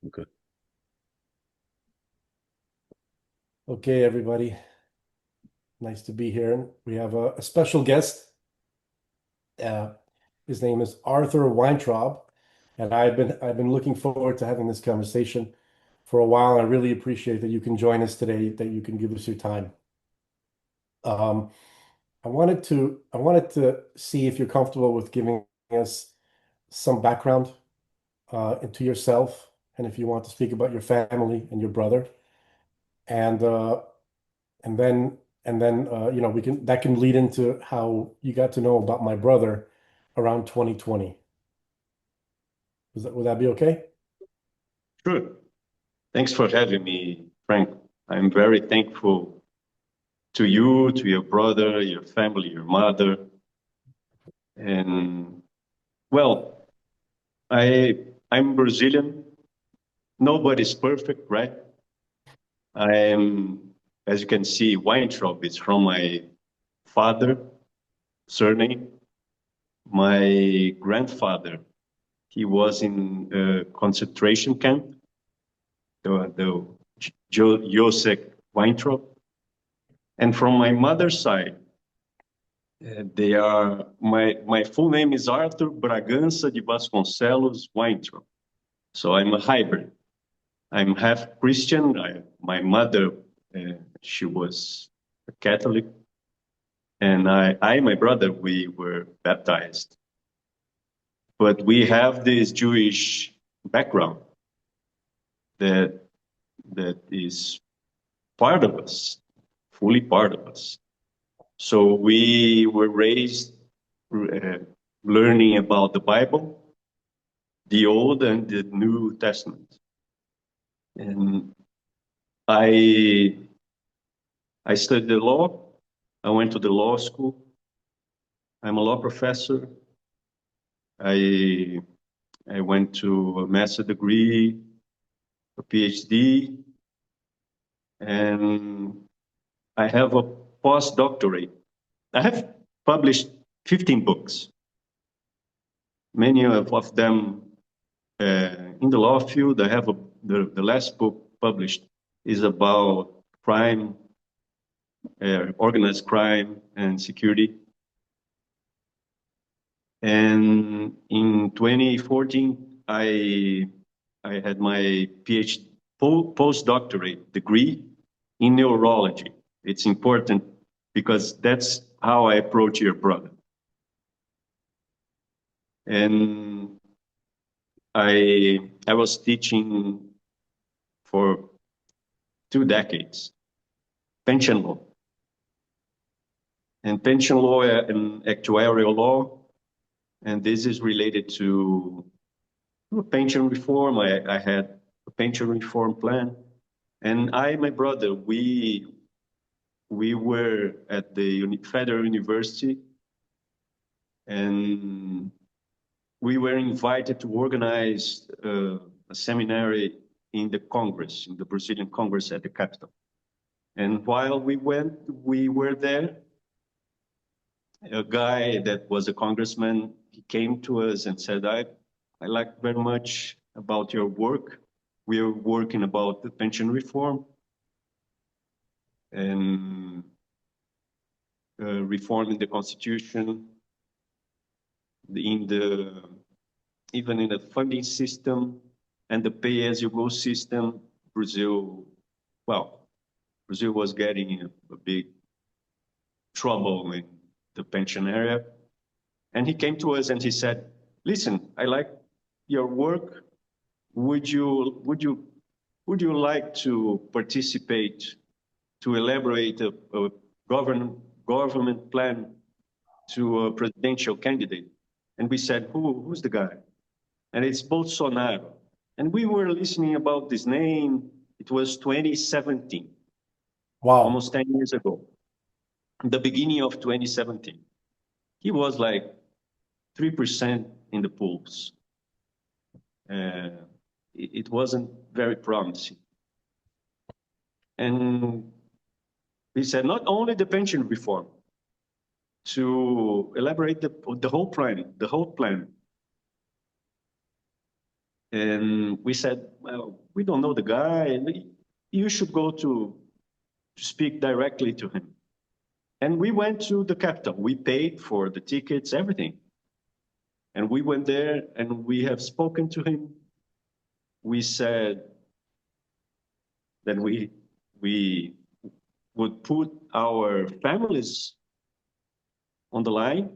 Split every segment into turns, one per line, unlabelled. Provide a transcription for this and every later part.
Okay.
Okay, everybody. Nice to be here. We have a special guest. Uh, his name is Arthur Weintraub, and I've been looking forward to having this conversation for a while. I really appreciate that you can join us today, that you can give us your time. Um, I wanted to see if you're comfortable with giving us some background into yourself, and if you want to speak about your family and your brother, and uh, and then we can that can lead into how you got to know about my brother around 2020. Would that be okay?
Sure. Thanks for having me, Frank. I'm very thankful to you, to your brother, your family, your mother. And well, I'm Brazilian. Nobody's perfect, right? I am, as you can see, Weintraub is from my father surname. My grandfather, he was in a concentration camp, the Joseph Weintraub. And from my mother's side, they are my full name is Arthur Bragança de Vasconcelos Weintraub. So I'm a hybrid. I'm half Christian. My mother, she was a Catholic, and my brother, we were baptized. But we have this Jewish background that that is part of us, fully part of us. So we were raised uh, learning about the Bible, the Old and the New Testament. And I I studied the law. I went to the law school. I'm a law professor. I I went to a master degree, a PhD, and I have a postdoctorate. I have published 15 books, many of them in the law field. I have the last book published is about crime, organized crime and security. And in 2014, I had my PhD postdoctorate degree in neurology. It's important because that's how I approach your brother. And I was teaching for 2 decades pension law and pension law and actuarial law, and this is related to pension reform. I had a pension reform plan, and my brother, we were at the Federal University, and we were invited to organize a seminary in the Congress, in the Brazilian Congress at the capital. And while we were there, a guy that was a congressman, he came to us and said, I like very much about your work. We are working about the pension reform and reforming the constitution, in the even in the funding system and the pay-as-you-go system. Brazil, well, Brazil was getting a big trouble in the pension area. And he came to us and he said, listen, I like your work. Would you like to participate to elaborate a government plan to a presidential candidate? And we said, who's the guy? And it's Bolsonaro. And we were listening about this name. It was 2017,
Wow.
almost 10 years ago, the beginning of 2017. He was like 3% in the polls. It wasn't very promising. And we said not only the pension reform, to elaborate the whole plan, And we said, well, we don't know the guy, and you should go to speak directly to him. And we went to the capital. We paid for the tickets, everything. And we went there and we have spoken to him. We said that we would put our families on the line.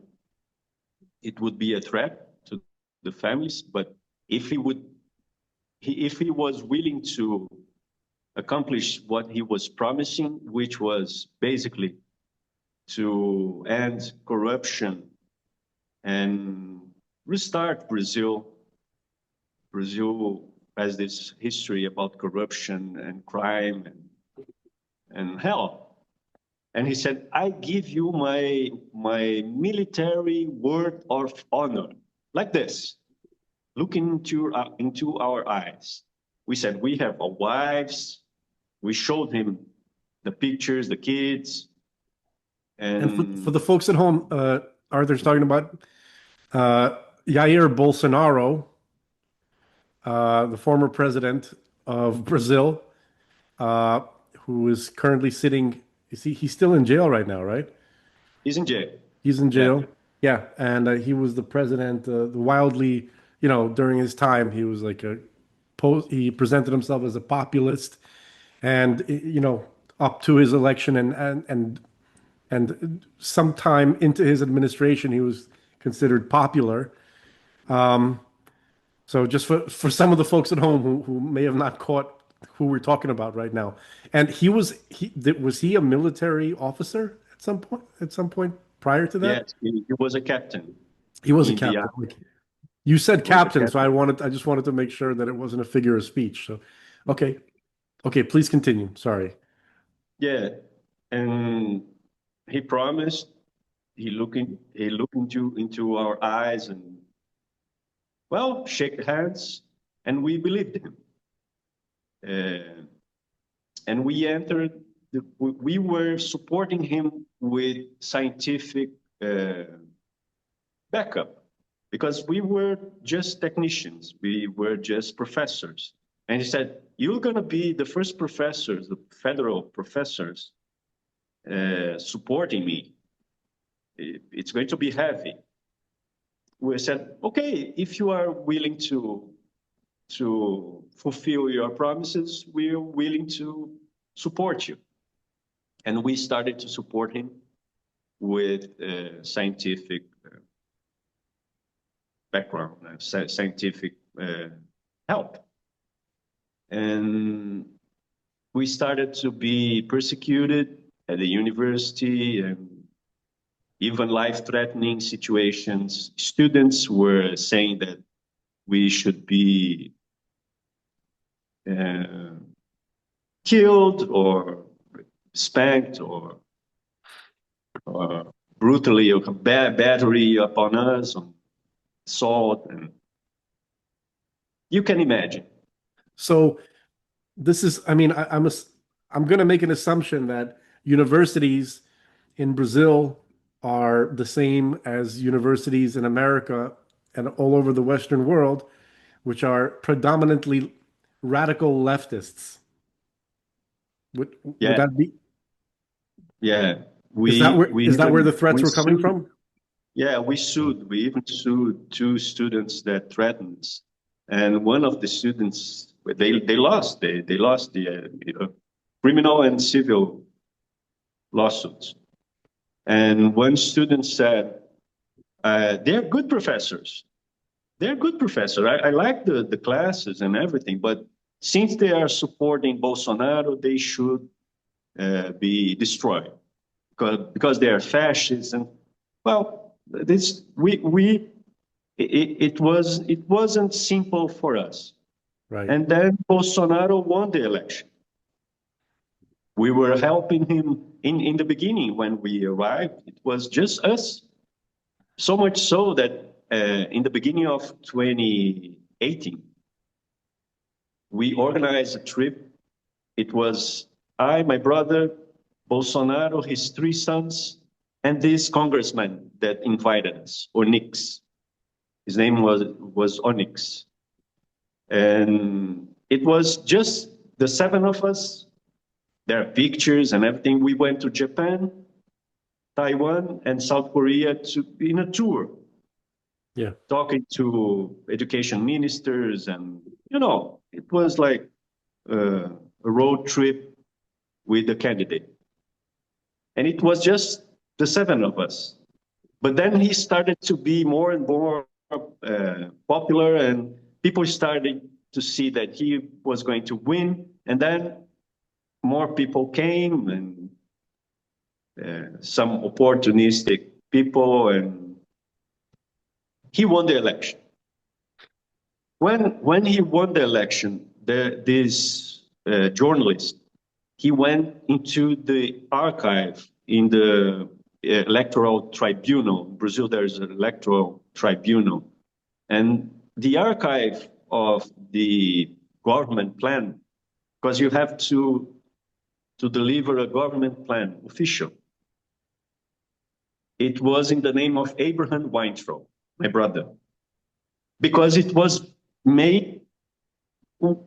It would be a threat to the families, but if he was willing to accomplish what he was promising, which was basically to end corruption and restart Brazil. Brazil has this history about corruption and crime and hell. And he said, I give you my military word of honor, like this, looking into our eyes. We said, we have our wives. We showed him the pictures, the kids.
And for the folks at home, Arthur's talking about Jair Bolsonaro, the former president of Brazil, who is currently sitting. He's still in jail right now, right?
He's in jail.
He's in jail. Yeah, and he was the president. Wildly, during his time, he was like he presented himself as a populist, and up to his election and sometime into his administration, he was considered popular. So just for some of the folks at home who may have not caught who we're talking about right now, and was he a military officer at some point prior to that?
Yes, he was a captain.
He was a captain. You said captain, so I just wanted to make sure that it wasn't a figure of speech. So, okay, please continue. Sorry.
Yeah, and he promised. He looked into our eyes and, well, shake hands, and we believed him. And we we were supporting him with scientific backup, because we were just technicians, we were just professors. And he said, you're going to be the first professors, the federal professors, supporting me. It's going to be heavy. We said, okay, if you are willing to fulfill your promises, we're willing to support you. And we started to support him with scientific background, scientific help. And we started to be persecuted at the university, and even life-threatening situations. Students were saying that we should be killed or spanked or brutally or battery upon us, or assault, and you can imagine.
So this is, I'm going to make an assumption that universities in Brazil are the same as universities in America and all over the Western world, which are predominantly radical leftists. Would that be?
Yeah.
Is that where the threats were coming from?
Yeah, we sued. We even sued 2 students that threatened us. And one of the students, they lost. They lost the criminal and civil lawsuits. And one student said, they're good professors. They're good professors. I like the classes and everything, but since they are supporting Bolsonaro, they should be destroyed because they are fascists. And well, it wasn't simple for us.
Right.
And then Bolsonaro won the election. We were helping him in the beginning when we arrived. It was just us. So much so that in the beginning of 2018, we organized a trip. It was I, my brother, Bolsonaro, his 3 sons, and this congressman that invited us, Onyx. His name was Onyx. And it was just the seven of us. There are pictures and everything. We went to Japan, Taiwan, and South Korea in a tour,
Yeah.
talking to education ministers. And, it was like a road trip with the candidate. And it was just the seven of us. But then he started to be more and more popular, and people started to see that he was going to win. And then more people came, and some opportunistic people, and he won the election. When he won the election, this journalist, he went into the archive in the electoral tribunal. In Brazil, there's an electoral tribunal. And the archive of the government plan, because you have to deliver a government plan, official. It was in the name of Abraham Weintraub, my brother, because it was made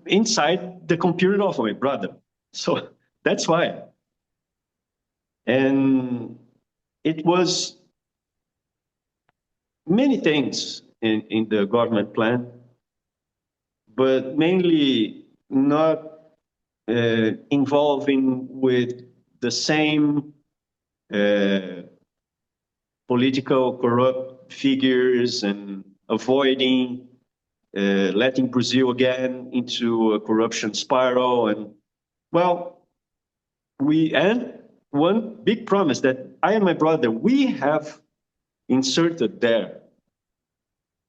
inside the computer of my brother. So that's why. And it was many things in the government plan, but mainly not involving with the same political corrupt figures and avoiding letting Brazil again into a corruption spiral. And well, and one big promise that I and my brother, we have inserted there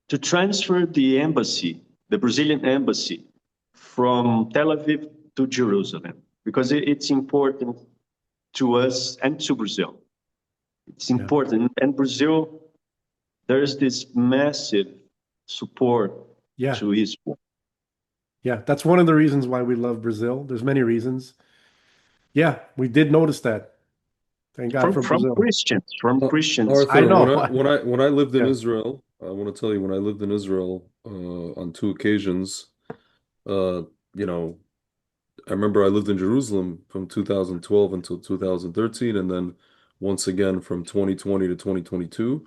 to transfer the embassy, the Brazilian embassy, from Tel Aviv to Jerusalem, because it's important to us and to Brazil. It's important. And Brazil, there's this massive support to Israel.
Yeah, that's one of the reasons why we love Brazil. There's many reasons. Yeah, we did notice that. Thank God for Brazil.
From Christians.
Arthur,
I know.
when I lived in Israel, I want to tell you, when I lived in Israel on two occasions, you know, I remember I lived in Jerusalem from 2012 until 2013, and then once again from 2020 to 2022.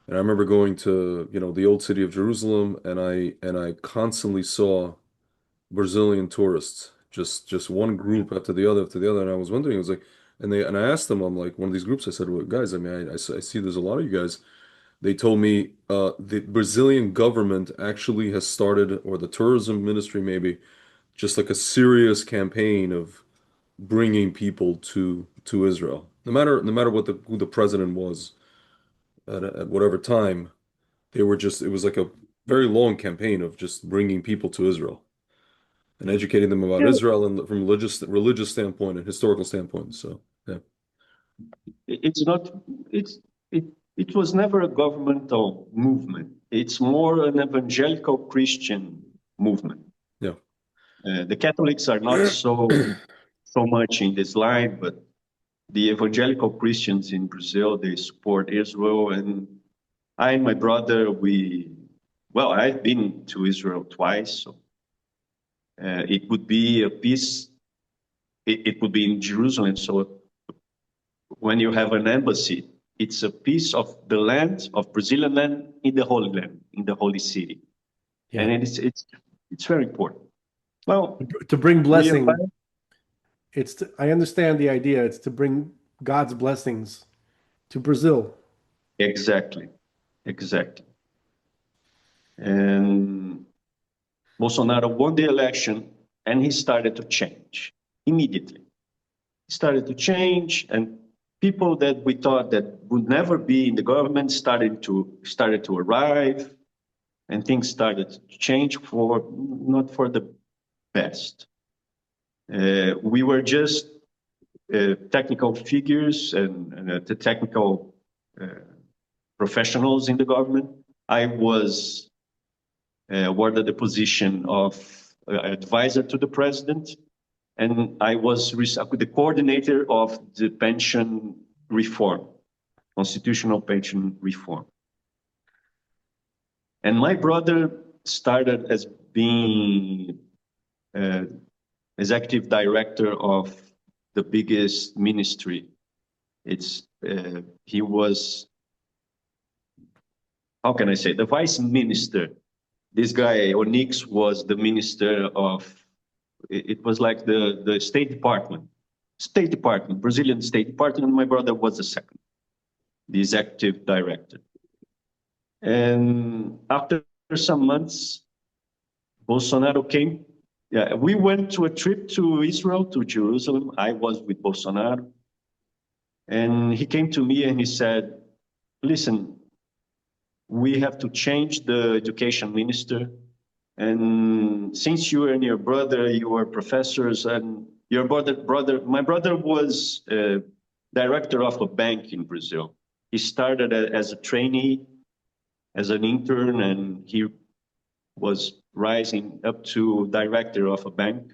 And I remember going to, the old city of Jerusalem, and I constantly saw Brazilian tourists, just one group after the other. And I was wondering, I was like, and I asked them, I'm like, one of these groups, I said, well, guys, I mean, I see there's a lot of you guys. They told me the Brazilian government actually has started, or the tourism ministry maybe, just like a serious campaign of bringing people to Israel. No matter who the president was at whatever time, it was like a very long campaign of just bringing people to Israel and educating them about Israel and from religious standpoint and historical standpoint. So yeah,
it's not it was never a governmental movement. It's more an evangelical Christian movement.
Yeah.
The Catholics are not so much in this line, but the evangelical Christians in Brazil, they support Israel. And I and my brother, I've been to Israel twice. So it would be a piece, it would be in Jerusalem. So when you have an embassy, it's a piece of the land, of Brazilian land, in the Holy Land, in the Holy City. Yeah. And it's very important. Well,
to bring blessing, I understand the idea. It's to bring God's blessings to Brazil.
Exactly. And Bolsonaro won the election, and he started to change immediately. He started to change, and people that we thought that would never be in the government started to arrive, and things started to change not for the best. We were just technical figures and the technical professionals in the government. I was awarded the position of advisor to the president, and I was the coordinator of the pension reform, constitutional pension reform. And my brother started as being executive director of the biggest ministry. He was, how can I say, the vice minister. This guy, Onyx, was the minister of, it was like the State Department. Brazilian State Department, and my brother was the second, the executive director. And after some months, Bolsonaro came. Yeah, we went to a trip to Israel, to Jerusalem. I was with Bolsonaro. And he came to me and he said, listen, we have to change the education minister. And since you and your brother, you are professors, and your my brother was director of a bank in Brazil. He started as a trainee, as an intern, and he was rising up to director of a bank.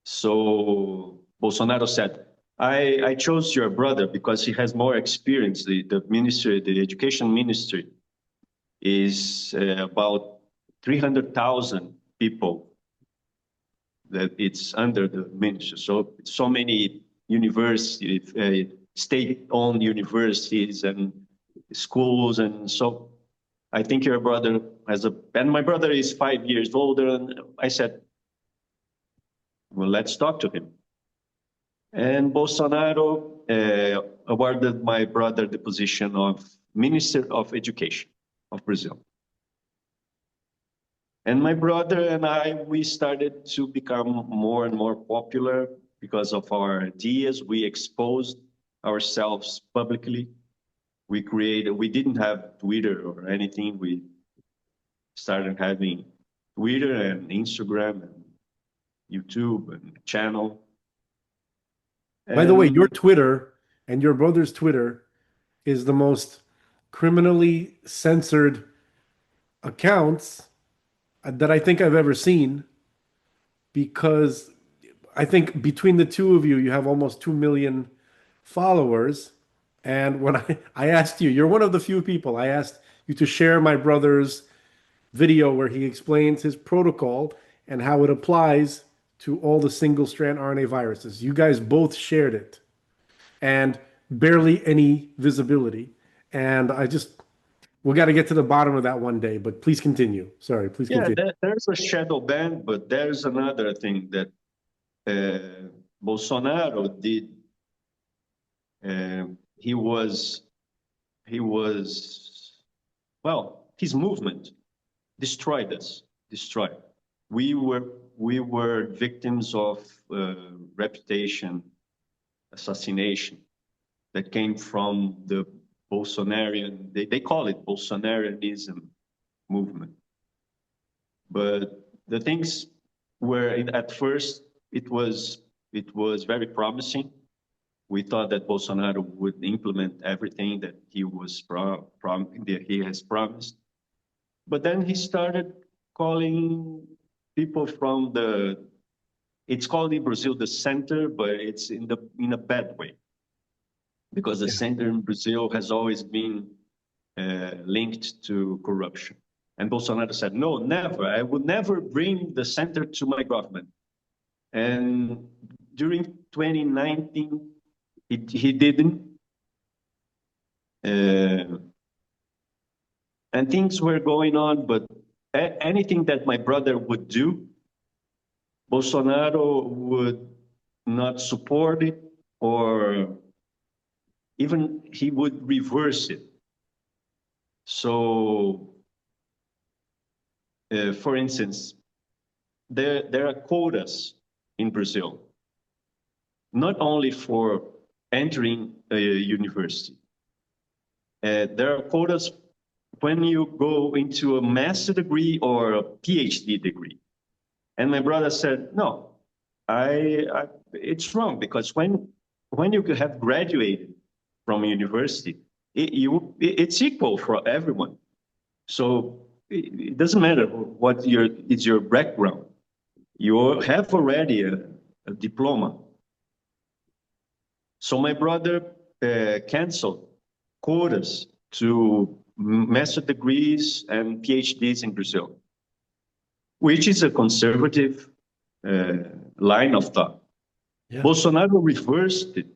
So Bolsonaro said, I chose your brother because he has more experience. The ministry, the education ministry is about 300,000 people that it's under the ministry. So many universities, state-owned universities and schools. And so I think your brother and my brother is 5 years older. And I said, well, let's talk to him. And Bolsonaro awarded my brother the position of Minister of Education of Brazil. And my brother and I, we started to become more and more popular because of our ideas. We exposed ourselves publicly. We didn't have Twitter or anything. We started having Twitter and Instagram and YouTube and channel.
By the way, your Twitter and your brother's Twitter is the most criminally censored accounts that I think I've ever seen, because I think between the two of you, you have almost 2 million followers. And when I asked you, you're one of the few people, I asked you to share my brother's video where he explains his protocol and how it applies to all the single-strand RNA viruses. You guys both shared it, and barely any visibility. And we got to get to the bottom of that one day, but please continue. Sorry, please continue.
Yeah, there's a shadow ban, but there's another thing that Bolsonaro did. Well, his movement destroyed us, We were victims of reputation assassination that came from the Bolsonarian, they call it Bolsonarianism movement. But the things were, at first, it was very promising. We thought that Bolsonaro would implement everything that he has promised. But then he started calling people from it's called in Brazil the center, but it's in a bad way. Because the center in Brazil has always been linked to corruption. And Bolsonaro said, no, never. I would never bring the center to my government. And during 2019, he didn't. And things were going on, but anything that my brother would do, Bolsonaro would not support it, or even he would reverse it. So, for instance, there are quotas in Brazil, not only for entering a university. There are quotas when you go into a master's degree or a PhD degree. And my brother said, no, it's wrong, because when you have graduated from a university, it's equal for everyone. So it doesn't matter what is your background. You have already a diploma. So my brother canceled quotas to master degrees and PhDs in Brazil, which is a conservative line of thought.
Yeah.
Bolsonaro reversed it,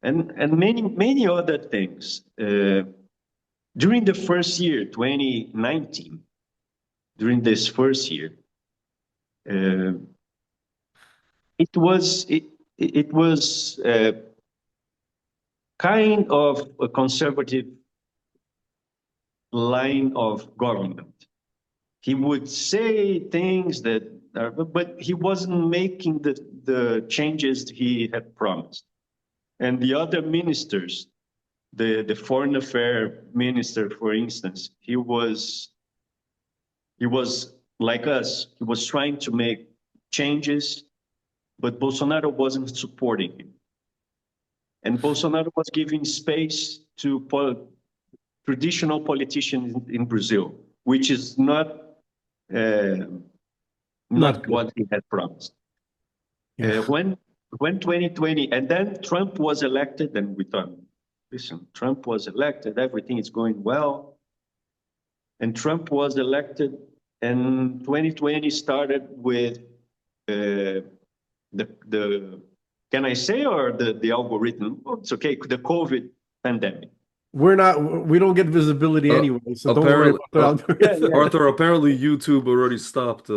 and many other things. During the first year, 2019, during this first year, it was kind of a conservative line of government. He would say things that are, but he wasn't making the changes he had promised. And the other ministers, the foreign affairs minister, for instance, he was like us. He was trying to make changes, but Bolsonaro wasn't supporting him. And Bolsonaro was giving space to traditional politicians in Brazil, which is not what he had promised.
Yeah.
When 2020, and then Trump was elected, and we thought, listen, Trump was elected, everything is going well. And Trump was elected, and 2020 started with can I say, or the algorithm? Oh, it's okay, the COVID pandemic.
We don't get visibility anyway, so don't worry about the algorithm.
Arthur, apparently YouTube already stopped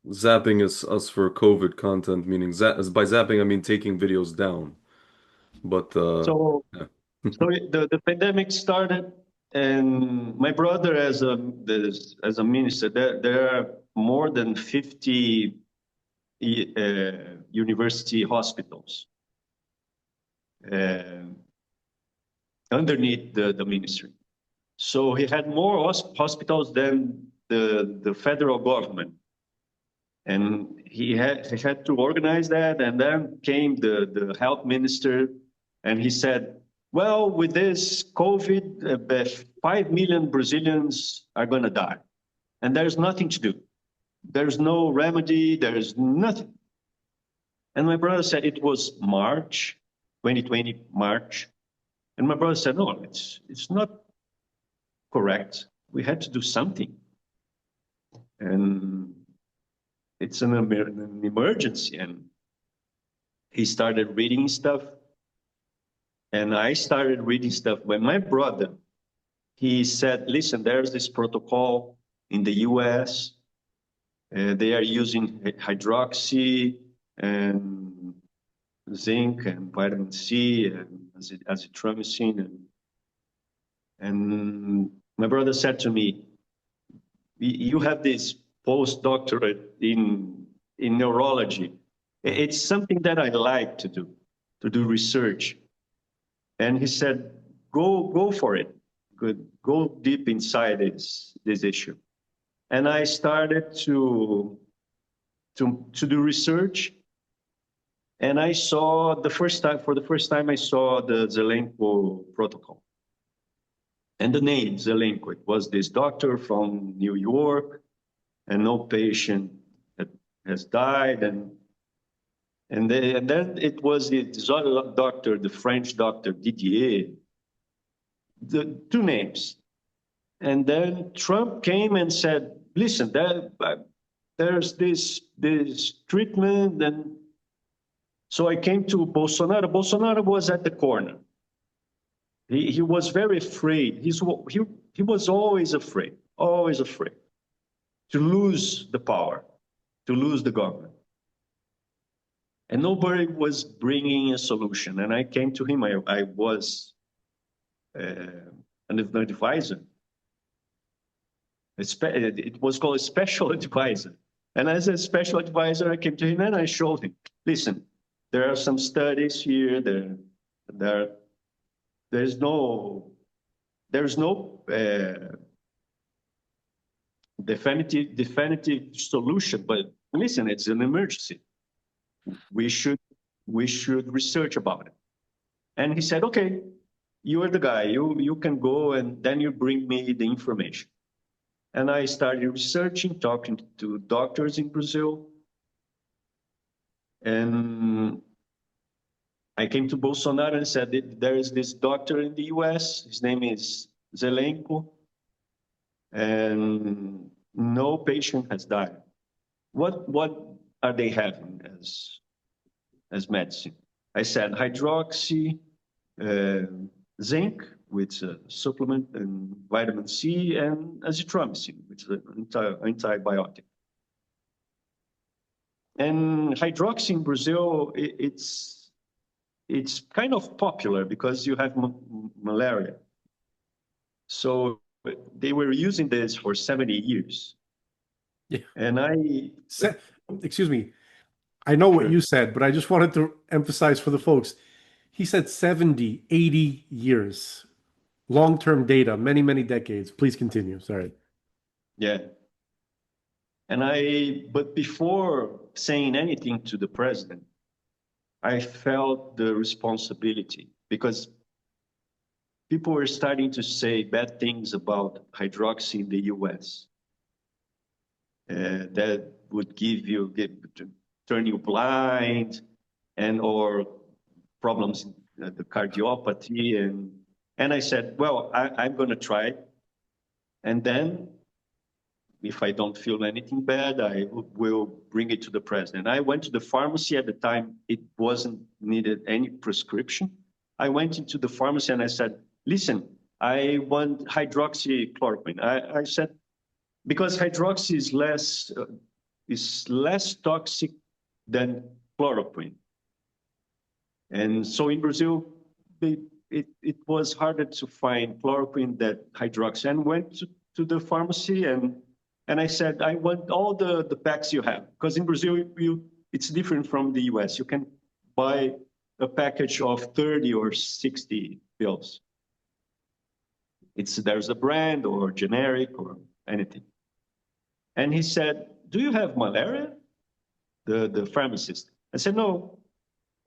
zapping us for COVID content, meaning by zapping I mean taking videos down. But
so the pandemic started, and my brother, as a minister, there are more than 50 university hospitals underneath the ministry. So he had more hospitals than the federal government. And he had to organize that, and then came the health minister, and he said, well, with this COVID, 5 million Brazilians are going to die, and there's nothing to do. There's no remedy, there's nothing. And my brother said, it was March, 2020, March. And my brother said, no, it's not correct. We had to do something. And it's an emergency. And he started reading stuff. And I started reading stuff. When my brother, he said, listen, there's this protocol in the US. They are using hydroxy and zinc and vitamin C and azithromycin. And my brother said to me, you have this postdoctorate in neurology. It's something that I like to do research. And he said, go for it. Go deep inside this issue. And I started to do research. And I saw for the first time, I saw the Zelenko Protocol. And the name Zelenko, it was this doctor from New York, and no patient has died. And then it was this other doctor, the French doctor, Didier, the two names. And then Trump came and said, listen, there's this treatment. And so I came to Bolsonaro. Bolsonaro was at the corner. He was very afraid. He was always afraid to lose the power, to lose the government. And nobody was bringing a solution. And I came to him. I was an advisor. It was called a special advisor. And as a special advisor, I came to him and I showed him, listen, there are some studies here. There's no definitive solution, but listen, it's an emergency. We should research about it. And he said, okay, you are the guy, you can go and then you bring me the information. And I started researching, talking to doctors in Brazil. And I came to Bolsonaro and said, there is this doctor in the US, his name is Zelenko, and no patient has died. What are they having as medicine? I said hydroxy, zinc, which is a supplement, and vitamin C, and azithromycin, which is an antibiotic. And hydroxy in Brazil, it's kind of popular because you have malaria. So they were using this for 70 years.
Yeah.
And
excuse me, I know what
Sure.
you said, but I just wanted to emphasize for the folks. He said 70, 80 years, long-term data, many, many decades. Please continue. Sorry.
Yeah. But before saying anything to the president, I felt the responsibility because people were starting to say bad things about hydroxy in the US. That would turn you blind, or problems in the cardiopathy. And I said, well, I'm going to try. And then if I don't feel anything bad, I will bring it to the president. I went to the pharmacy at the time. It wasn't needed any prescription. I went into the pharmacy and I said, listen, I want hydroxychloroquine. I said, because hydroxy is less toxic than chloroquine. And so in Brazil, it was harder to find chloroquine than hydroxy. And went to the pharmacy and I said, I want all the packs you have. Because in Brazil, it's different from the US. You can buy a package of 30 or 60 pills. There's a brand or generic or anything. And he said, do you have malaria? The pharmacist. I said, no.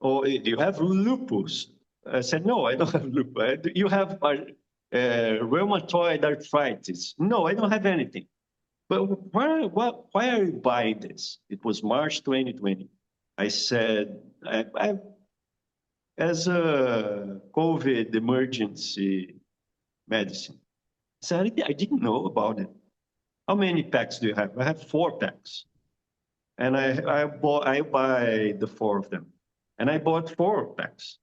Oh, do you have lupus? I said, no, I don't have lupus. You have rheumatoid arthritis? No, I don't have anything. But why are you buying this? It was March 2020. I said, as a COVID emergency medicine, I said, I didn't know about it. How many packs do you have? I have 4 packs. And I buy the 4 of them. And I bought 4 packs.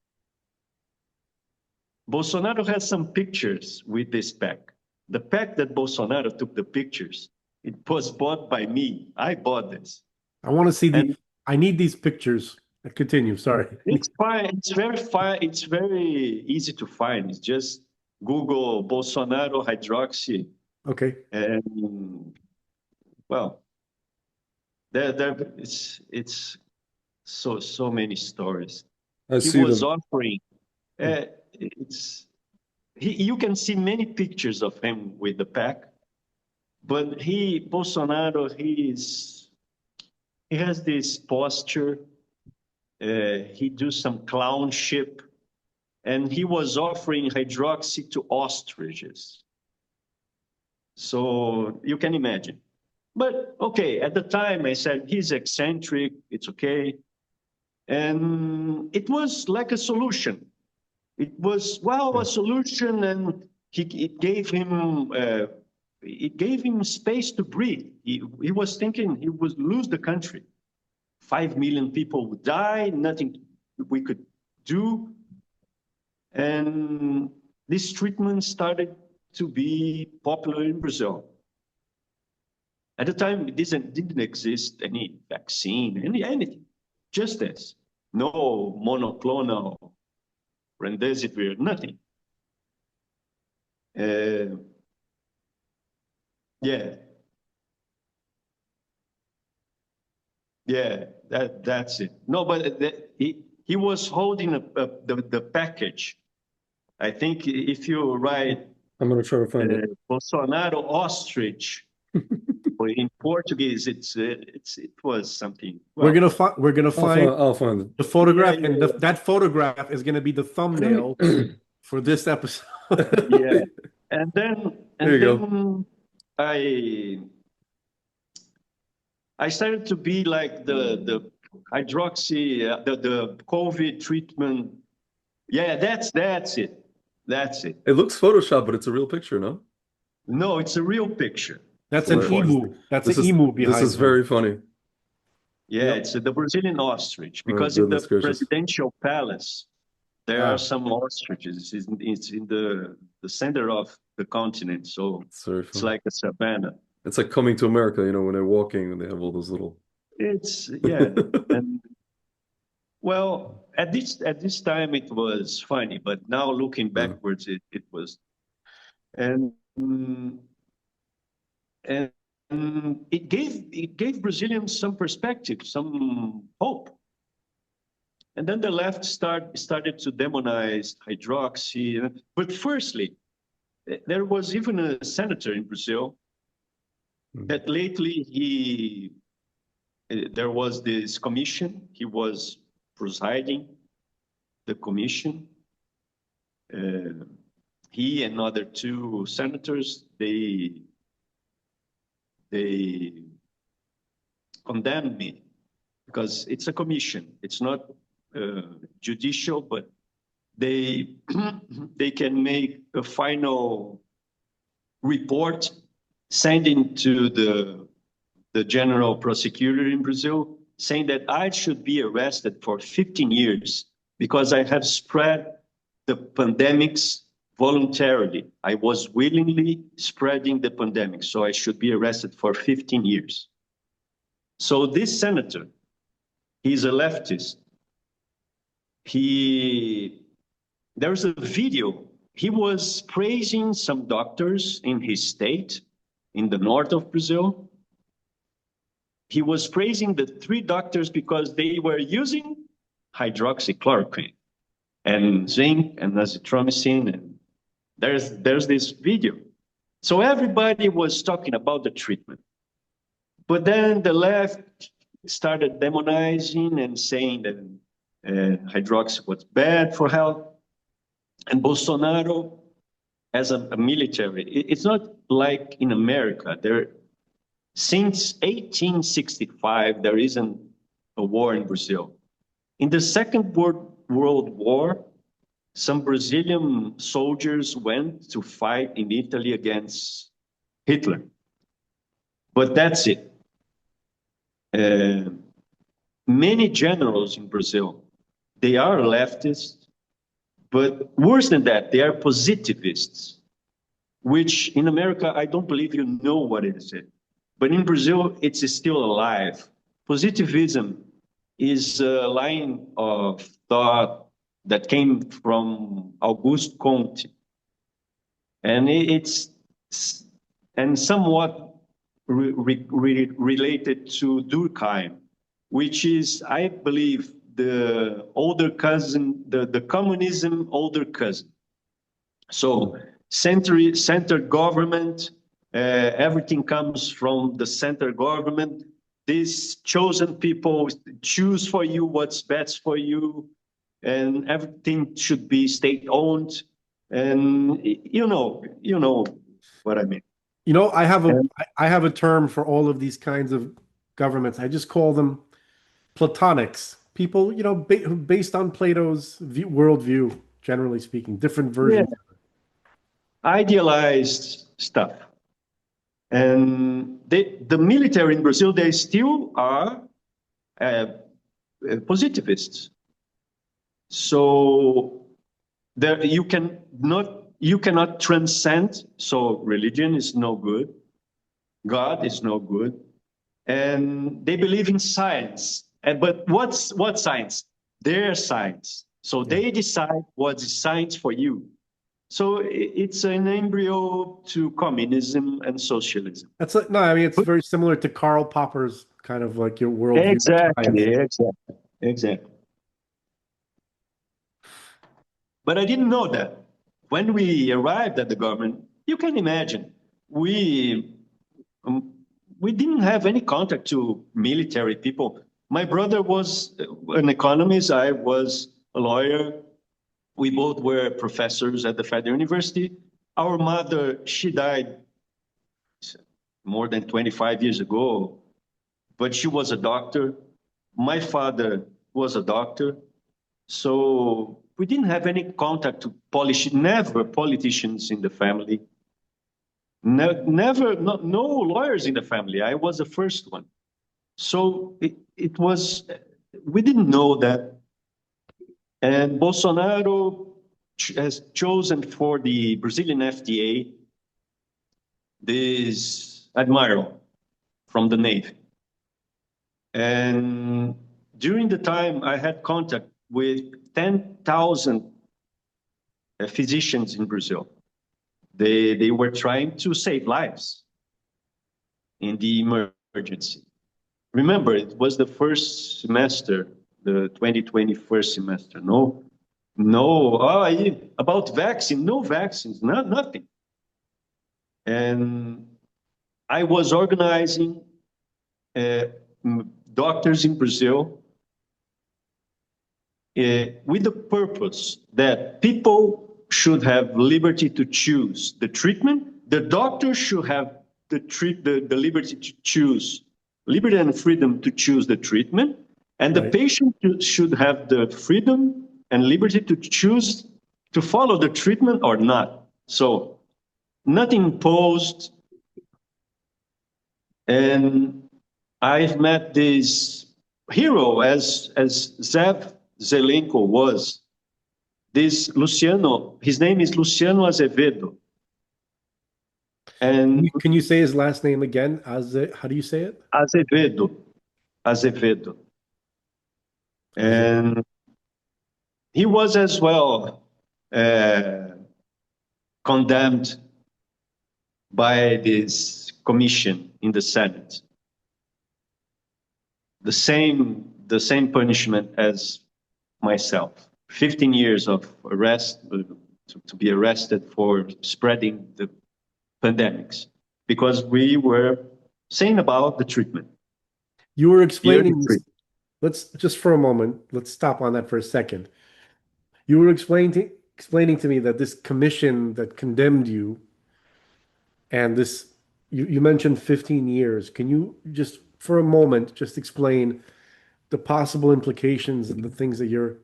Bolsonaro has some pictures with this pack. The pack that Bolsonaro took the pictures, it was bought by me. I bought this.
I want to see I need these pictures. Continue, sorry.
It's fine. It's very fine. It's very easy to find. It's just Google Bolsonaro hydroxy.
Okay.
And well, it's so many stories. He was offering. You can see many pictures of him with the pack, but Bolsonaro, he has this posture. He do some clownship, and he was offering hydroxy to ostriches. So you can imagine. But okay, at the time I said, he's eccentric, it's okay. And it was like a solution. It was, a solution, and it gave him space to breathe. He was thinking he would lose the country. 5 million people would die, nothing we could do. And this treatment started to be popular in Brazil. At the time, it didn't exist any vaccine, anything, just this. No monoclonal remdesivir, nothing. That's it. No, but he was holding the package. I think if you write,
I'm going to try to find it.
Bolsonaro ostrich. In Portuguese, it was something.
Well, we're gonna find.
I'll find it.
The photograph, and that photograph is gonna be the thumbnail for this episode.
Yeah, and then I started to be like the hydroxy, the COVID treatment. Yeah, that's it. That's it.
It looks Photoshop, but it's a real picture, no?
No, it's a real picture.
That's an emu. That's an emu behind
This is
him.
very funny.
Yeah,
Yep.
it's the Brazilian ostrich,
Oh,
because in the
goodness gracious.
presidential palace, there
Ah.
are some ostriches. It's in the center of the continent, so
It's very
it's
funny.
like a savanna.
It's like Coming to America, you know, when they're walking and they have all those little.
It's yeah, and well, at this time it was funny, but now looking backwards, it was, and mm, and it gave Brazilians some perspective, some hope. And then the left started to demonize hydroxy. But firstly, there was even a senator in Brazil that lately there was this commission. He was presiding the commission. He and other two senators, they condemned me because it's a commission. It's not judicial, but they they can make a final report, sending to the general prosecutor in Brazil, saying that I should be arrested for 15 years because I have spread the pandemics voluntarily. I was willingly spreading the pandemic, so I should be arrested for 15 years. So this senator, he's a leftist. There's a video. He was praising some doctors in his state, in the north of Brazil. He was praising the 3 doctors because they were using hydroxychloroquine and zinc and azithromycin. And there's this video. So everybody was talking about the treatment. But then the left started demonizing and saying that hydroxy was bad for health. And Bolsonaro, as a military, it's not like in America. Since 1865, there isn't a war in Brazil. In the Second World War, some Brazilian soldiers went to fight in Italy against Hitler. But that's it. Many generals in Brazil, they are leftists, but worse than that, they are positivists, which in America, I don't believe you know what it is. But in Brazil, it's still alive. Positivism is a line of thought that came from Auguste Comte. And it's somewhat related to Durkheim, which is, I believe, the older cousin, the communism older cousin. So center government, everything comes from the center government. These chosen people choose for you what's best for you, and everything should be state-owned. And you know what I mean.
You know, I have a term for all of these kinds of governments. I just call them platonics. People, you know, based on Plato's worldview, generally speaking, different versions.
Yeah. Idealized stuff. And the military in Brazil, they still are positivists. So there you cannot transcend. So religion is no good, God is no good, and they believe in science. But what science? Their science. So they decide what is science for you. So it's an embryo to communism and socialism.
That's like, no, I mean, it's very similar to Karl Popper's kind of like your worldview.
Exactly. But I didn't know that. When we arrived at the government, you can imagine, we didn't have any contact to military people. My brother was an economist. I was a lawyer. We both were professors at the Federal University. Our mother, she died more than 25 years ago, but she was a doctor. My father was a doctor. So we didn't have any contact to never politicians in the family, never, no lawyers in the family. I was the first one. So it was, we didn't know that. And Bolsonaro has chosen for the Brazilian FDA this admiral from the Navy. And during the time, I had contact with 10,000 physicians in Brazil. They were trying to save lives in the emergency. Remember, it was the first semester, the 2020 first semester. About vaccine, no vaccines, nothing. And I was organizing doctors in Brazil with the purpose that people should have liberty to choose the treatment. The doctors should have the liberty to choose, liberty and freedom to choose the treatment. And the patient should have the freedom and liberty to choose to follow the treatment or not. So nothing imposed. And I've met this hero as Zelenko was. This Luciano, his name is Luciano Azevedo. And
can you say his last name again? How do you say it?
Azevedo. And he was as well condemned by this commission in the Senate. The same punishment as myself. 15 years of arrest, to be arrested for spreading the pandemics, because we were saying about the treatment.
You were explaining this. Let's just for a moment, let's stop on that for a second. You were explaining to me that this commission that condemned you, and this, you mentioned 15 years. Can you just for a moment just explain the possible implications and the things that you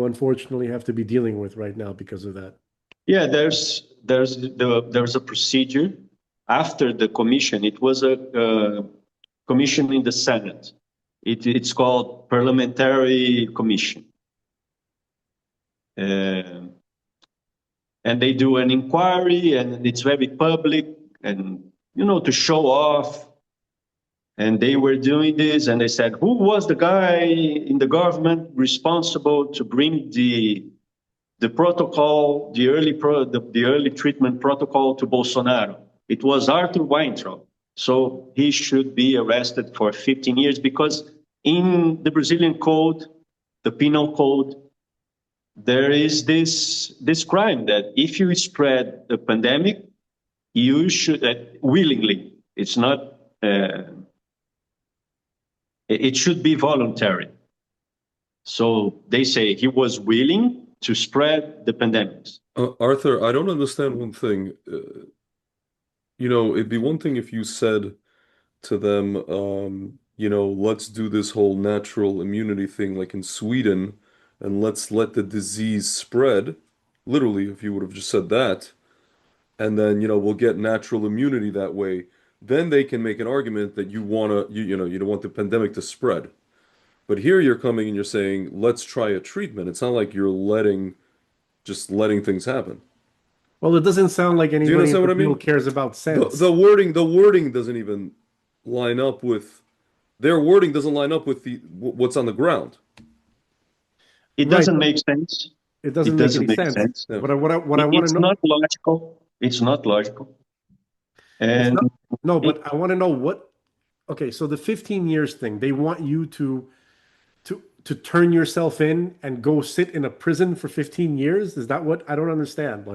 unfortunately have to be dealing with right now because of that?
Yeah, there's a procedure after the commission. It was a commission in the Senate. It's called parliamentary commission. And they do an inquiry, and it's very public, and to show off. And they were doing this, and they said, who was the guy in the government responsible to bring the protocol, the early treatment protocol to Bolsonaro? It was Arthur Weintraub. So he should be arrested for 15 years because in the Brazilian code, the penal code, there is this crime that if you spread the pandemic, you should willingly. It's not. It should be voluntary. So they say he was willing to spread the pandemics.
Arthur, I don't understand one thing. It'd be one thing if you said to them, let's do this whole natural immunity thing like in Sweden, and let's let the disease spread. Literally, if you would have just said that, and then, we'll get natural immunity that way. Then they can make an argument that you don't want the pandemic to spread. But here you're coming and you're saying, let's try a treatment. It's not like you're just letting things happen.
Well, it doesn't sound like anybody in Brazil cares about sense.
The wording doesn't even line up with their wording doesn't line up with what's on the ground.
It doesn't make sense.
It doesn't make any sense.
Yeah.
What I want to know.
It's not logical. It's not logical. And
but I want to know what. Okay, so the 15 years thing, they want you to turn yourself in and go sit in a prison for 15 years. Is that what? I don't understand.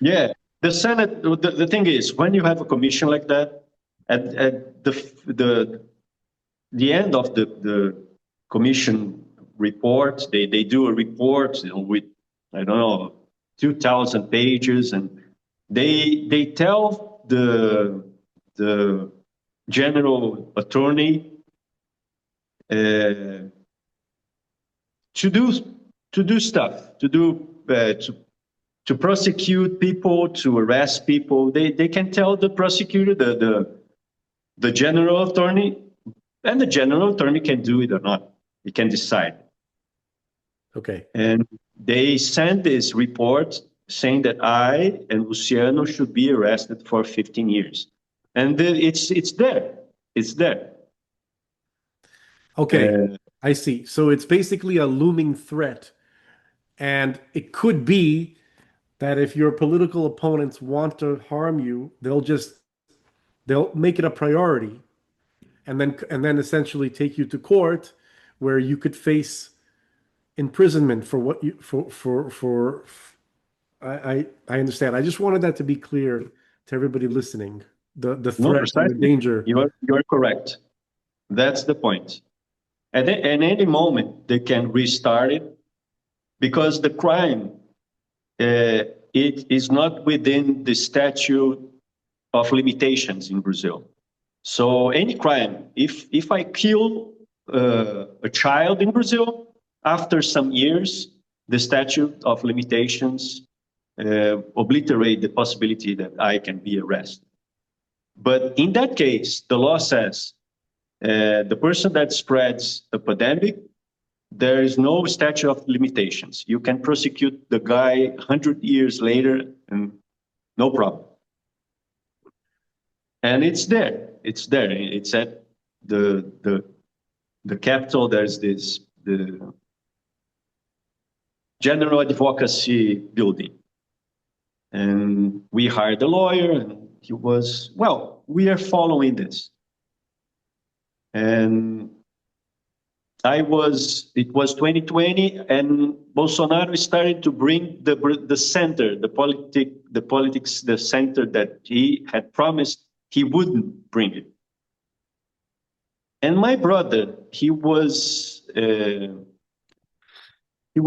Yeah, the Senate. The thing is, when you have a commission like that, at the end of the commission report, they do a report with 2,000 pages, and they tell the general attorney to do do stuff, to prosecute people, to arrest people. They can tell the prosecutor, the general attorney, and the general attorney can do it or not. He can decide.
Okay.
And they sent this report saying that I and Luciano should be arrested for 15 years. And it's there. It's there.
Okay, I see. So it's basically a looming threat. And it could be that if your political opponents want to harm you, they'll make it a priority and then essentially take you to court where you could face imprisonment for what you for I understand. I just wanted that to be clear to everybody listening. The
No,
threat and the
precisely.
danger.
You're correct. That's the point. At any moment, they can restart it because the crime, it is not within the statute of limitations in Brazil. So any crime, if I kill a child in Brazil, after some years, the statute of limitations obliterate the possibility that I can be arrested. But in that case, the law says the person that spreads a pandemic, there is no statute of limitations. You can prosecute the guy 100 years later and no problem. And it's there. It's there. It's at the capital. There's the General Advocacy building. And we hired a lawyer, and he was, well, we are following this. And it was 2020, and Bolsonaro started to bring the center, the politics, the center that he had promised he wouldn't bring it. And my brother, he was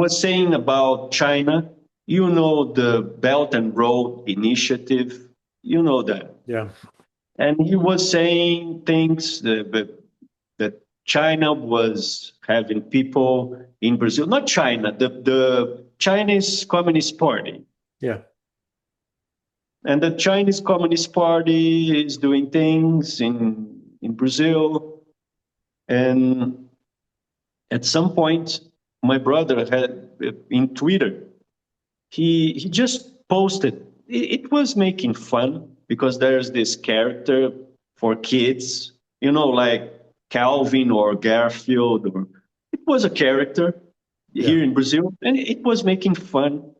saying about China, you know, the Belt and Road Initiative, you know that.
Yeah.
And he was saying things that China was having people in Brazil, not China, the Chinese Communist Party.
Yeah.
And the Chinese Communist Party is doing things in Brazil. And at some point, my brother had in Twitter, he just posted, it was making fun because there's this character for kids, you know, like Calvin or Garfield, or it was a character here in Brazil, and it was making fun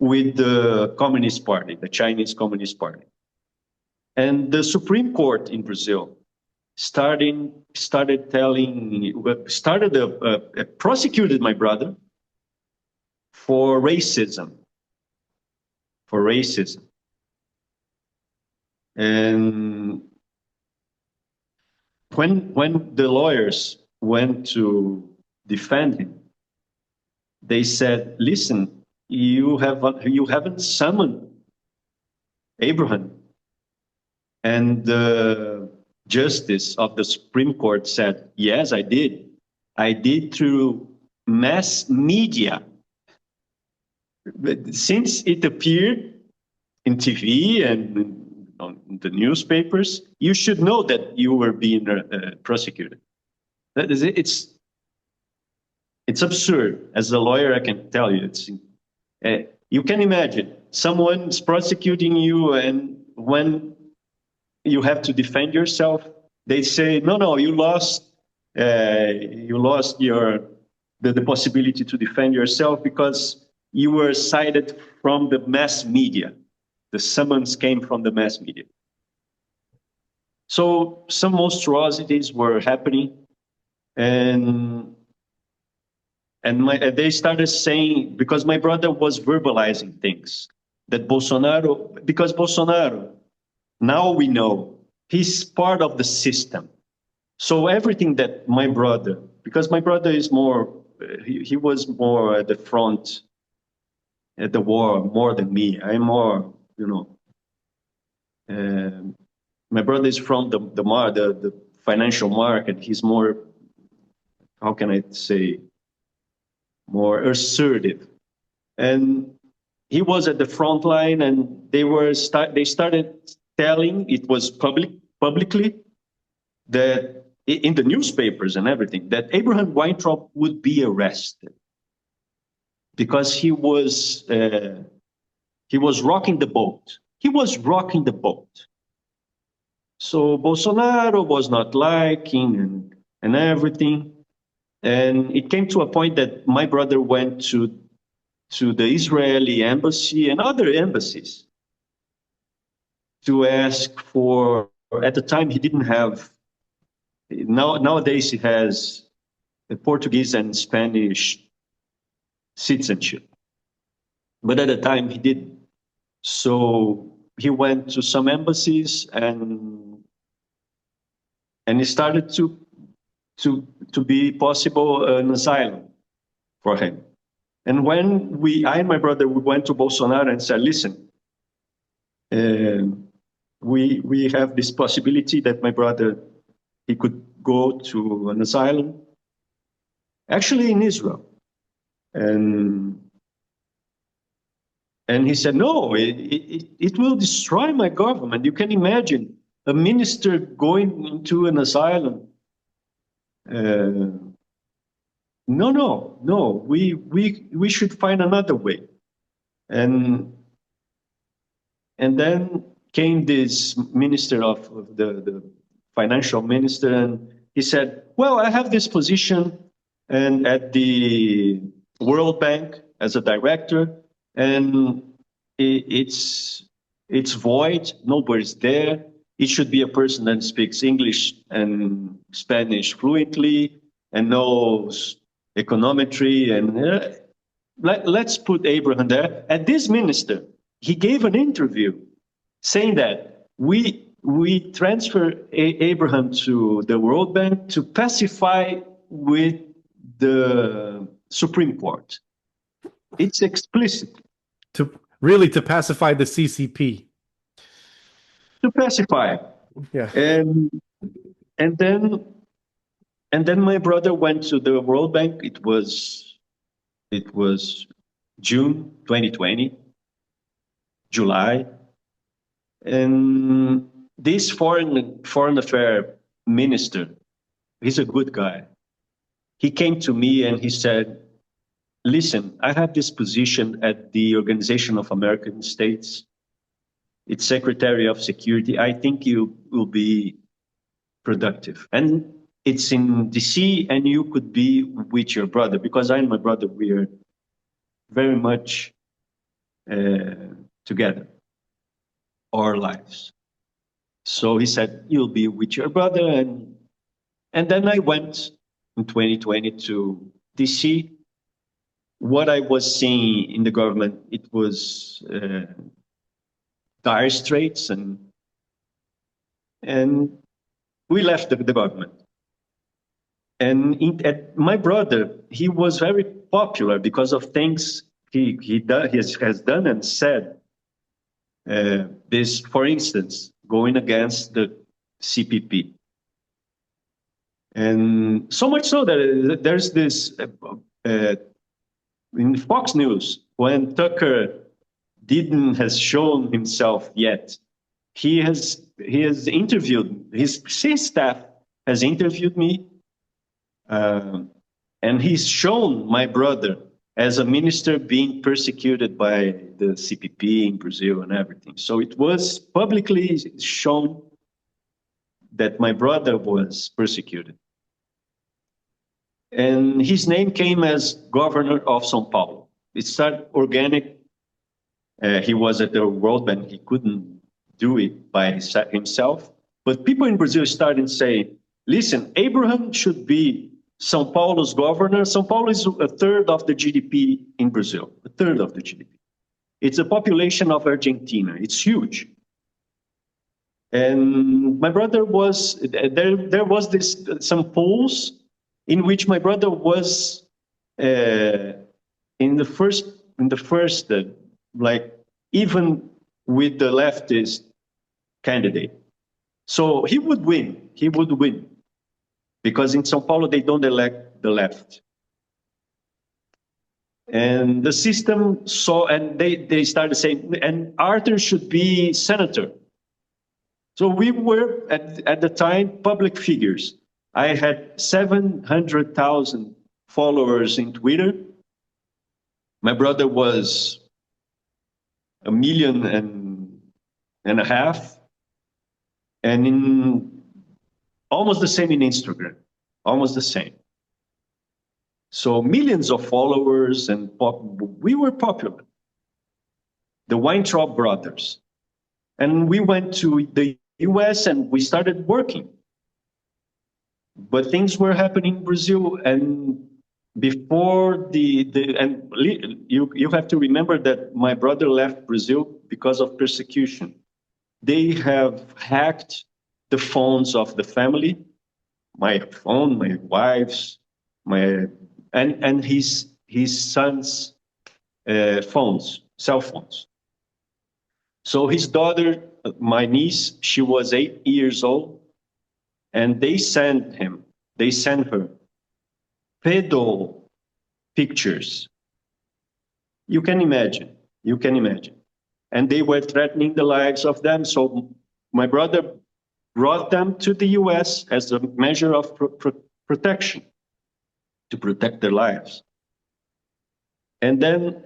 with the Communist Party, the Chinese Communist Party. And the Supreme Court in Brazil prosecuted my brother for racism. And when the lawyers went to defend him, they said, listen, you haven't summoned Abraham. And the justice of the Supreme Court said, yes, I did. I did through mass media. But since it appeared in TV and on the newspapers, you should know that you were being prosecuted. That is, it's absurd. As a lawyer, I can tell you, you can imagine someone's prosecuting you, and when you have to defend yourself, they say, no, you lost the possibility to defend yourself because you were cited from the mass media. The summons came from the mass media. So some monstrosities were happening, and they started saying, because my brother was verbalizing things, that because Bolsonaro, now we know, he's part of the system. So everything that my brother, because my brother is more, he was more at the front at the war more than me. I'm more, you know, my brother is from the financial market. He's more, how can I say, more assertive. And he was at the front line, and they started telling, it was publicly, that in the newspapers and everything, that Abraham Weintraub would be arrested because he was rocking the boat. He was rocking the boat. So Bolsonaro was not liking and everything. And it came to a point that my brother went to the Israeli embassy and other embassies to ask for, at the time he didn't have, nowadays he has a Portuguese and Spanish citizenship. But at the time he didn't. So he went to some embassies and he started to be possible an asylum for him. And when I and my brother, we went to Bolsonaro and said, listen, we have this possibility that my brother, he could go to an asylum, actually in Israel. And he said, no, it will destroy my government. You can imagine a minister going into an asylum. No, we should find another way. And then came this minister of the financial minister, and he said, well, I have this position and at the World Bank as a director, and it's void, nobody's there. It should be a person that speaks English and Spanish fluently and knows econometry, and let's put Abraham there. And this minister, he gave an interview saying that we transfer Abraham to the World Bank to pacify with the Supreme Court. It's explicit.
To pacify the CCP.
To pacify.
Yeah.
And then my brother went to the World Bank. It was June 2020, July. And this foreign affair minister, he's a good guy. He came to me and he said, listen, I have this position at the Organization of American States. It's Secretary of Security. I think you will be productive. And it's in DC, and you could be with your brother, because I and my brother, we are very much together, our lives. So he said, you'll be with your brother. And then I went in 2020 to DC. What I was seeing in the government, it was dire straits, and we left the government. And my brother, he was very popular because of things he has done and said. This, for instance, going against the CPP. And so much so that there's this, in Fox News, when Tucker has shown himself yet, he has interviewed, his staff has interviewed me, and he's shown my brother as a minister being persecuted by the CPP in Brazil and everything. So it was publicly shown that my brother was persecuted. And his name came as governor of São Paulo. It started organic. He was at the World Bank. He couldn't do it by himself. But people in Brazil started saying, listen, Abraham should be São Paulo's governor. São Paulo is a third of the GDP in Brazil, a third of the GDP. It's a population of Argentina. It's huge. And my brother was, there was some polls in which my brother was in the first, like, even with the leftist candidate. So he would win. Because in São Paulo, they don't elect the left. And the system saw, and they started saying, and Arthur should be senator. So we were, at the time, public figures. I had 700,000 followers in Twitter. My brother was 1.5 million, and in almost the same in Instagram, almost the same. So millions of followers, and we were popular. The Weintraub brothers. And we went to the US and we started working. But things were happening in Brazil, and before you have to remember that my brother left Brazil because of persecution. They have hacked the phones of the family, my phone, my wife's, and his son's phones, cell phones. So his daughter, my niece, she was 8 years old, and they sent her pedo pictures. You can imagine. And they were threatening the lives of them. So my brother brought them to the US as a measure of protection, to protect their lives. And then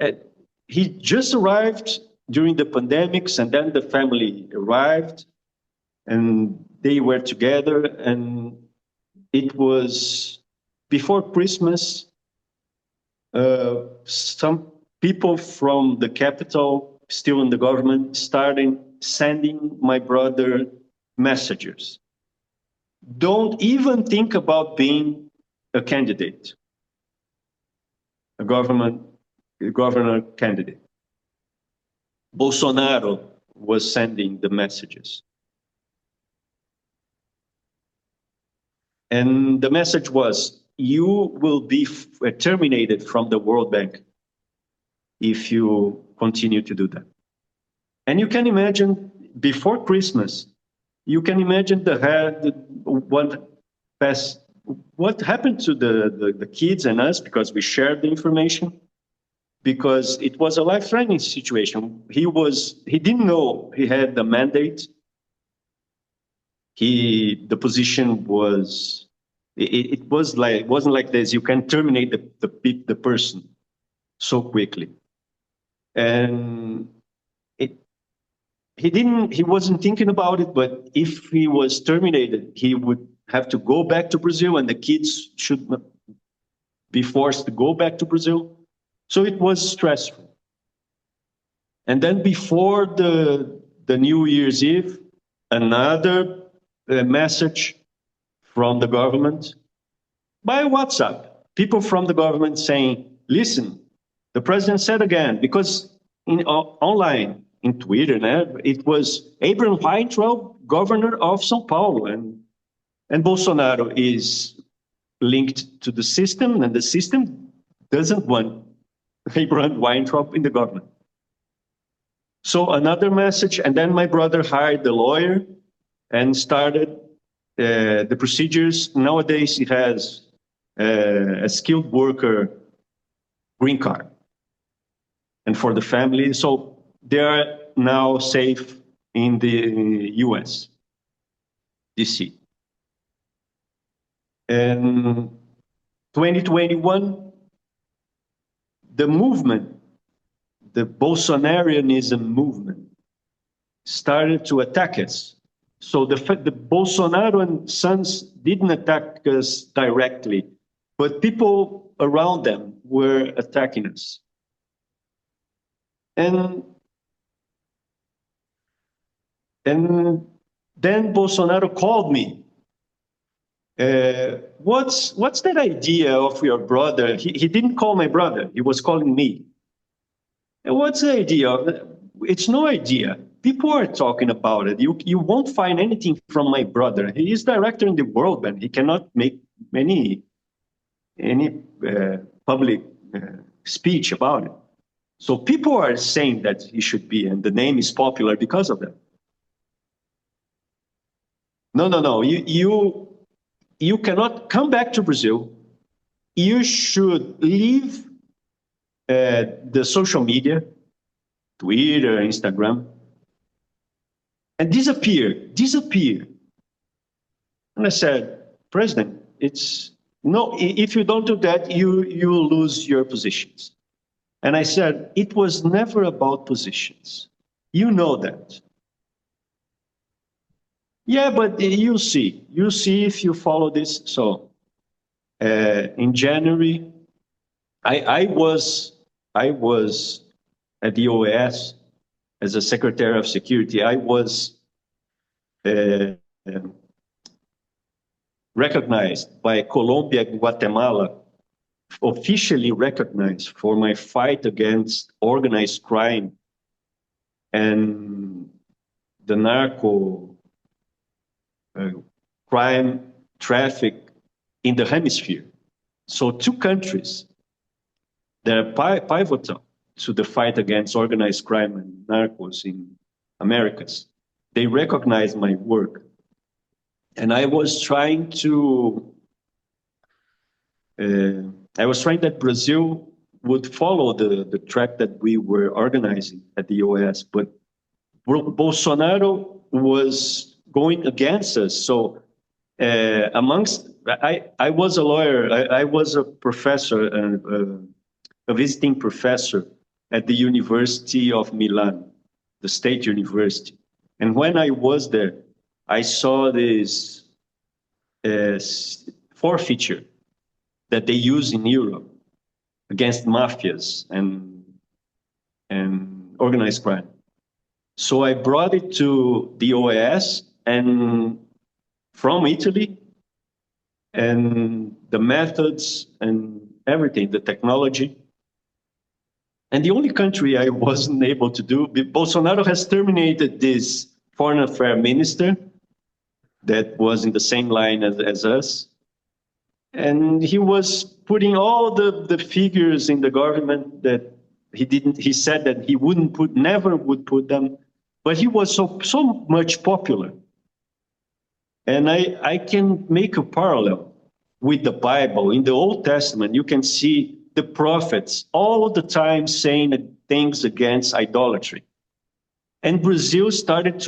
he just arrived during the pandemics, and then the family arrived, and they were together, and it was before Christmas. Some people from the capital, still in the government, started sending my brother messages. Don't even think about being a candidate, a governor candidate. Bolsonaro was sending the messages. And the message was, you will be terminated from the World Bank if you continue to do that. And you can imagine, before Christmas, you can imagine what happened to the kids and us, because we shared the information, because it was a life-threatening situation. He didn't know he had the mandate. The position was, it wasn't like this. You can terminate the person so quickly. And he wasn't thinking about it, but if he was terminated, he would have to go back to Brazil, and the kids should be forced to go back to Brazil. So it was stressful. And then before the New Year's Eve, another message from the government by WhatsApp. People from the government saying, listen, the president said again, because online, in Twitter, it was Abraham Weintraub, governor of São Paulo, and Bolsonaro is linked to the system, and the system doesn't want Abraham Weintraub in the government. So another message, and then my brother hired the lawyer and started the procedures. Nowadays, he has a skilled worker green card, and for the family. So they are now safe in the US, DC. And 2021, the movement, the Bolsonarianism movement, started to attack us. So the Bolsonaro and sons didn't attack us directly, but people around them were attacking us. And then Bolsonaro called me. What's that idea of your brother? He didn't call my brother. He was calling me. And what's the idea of it? It's no idea. People are talking about it. You won't find anything from my brother. He is director in the World Bank. He cannot make any public speech about it. So people are saying that he should be, and the name is popular because of that. No. You cannot come back to Brazil. You should leave the social media, Twitter, Instagram, and disappear. And I said, President, no, if you don't do that, you lose your positions. And I said, it was never about positions. You know that. Yeah, but you'll see. You'll see if you follow this. So in January, I was at the OAS as a Secretary of Security. I was recognized by Colombia and Guatemala, officially recognized for my fight against organized crime and the narco crime traffic in the hemisphere. So two countries that are pivotal to the fight against organized crime and narcos in Americas. They recognize my work. And I was trying that Brazil would follow the track that we were organizing at the OAS, but Bolsonaro was going against us. So I was a lawyer, I was a professor, a visiting professor at the University of Milan, the state university. And when I was there, I saw this forfeiture that they use in Europe against mafias and organized crime. So I brought it to the OAS and from Italy, and the methods and everything, the technology. And the only country I wasn't able to do, Bolsonaro has terminated this foreign affairs minister that was in the same line as us. And he was putting all the figures in the government that he said that he never would put them, but he was so much popular. And I can make a parallel with the Bible. In the Old Testament, you can see the prophets all the time saying things against idolatry. And Brazil started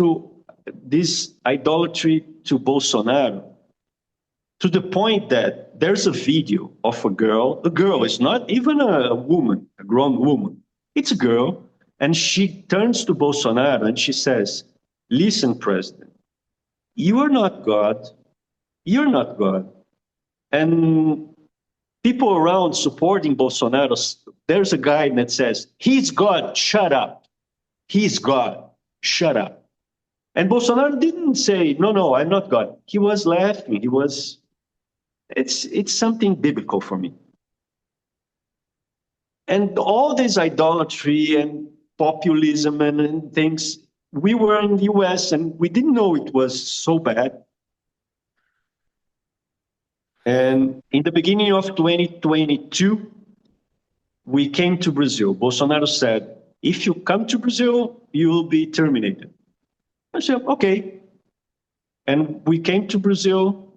this idolatry to Bolsonaro, to the point that there's a video of a girl. The girl is not even a woman, a grown woman. It's a girl, and she turns to Bolsonaro and she says, listen, President, you are not God. You're not God. And people around supporting Bolsonaro, there's a guy that says, he's God, shut up. He's God, shut up. And Bolsonaro didn't say, no, I'm not God. He was laughing. It's something biblical for me. And all this idolatry and populism and things, we were in the US and we didn't know it was so bad. And in the beginning of 2022, we came to Brazil. Bolsonaro said, if you come to Brazil, you will be terminated. I said, okay. And we came to Brazil,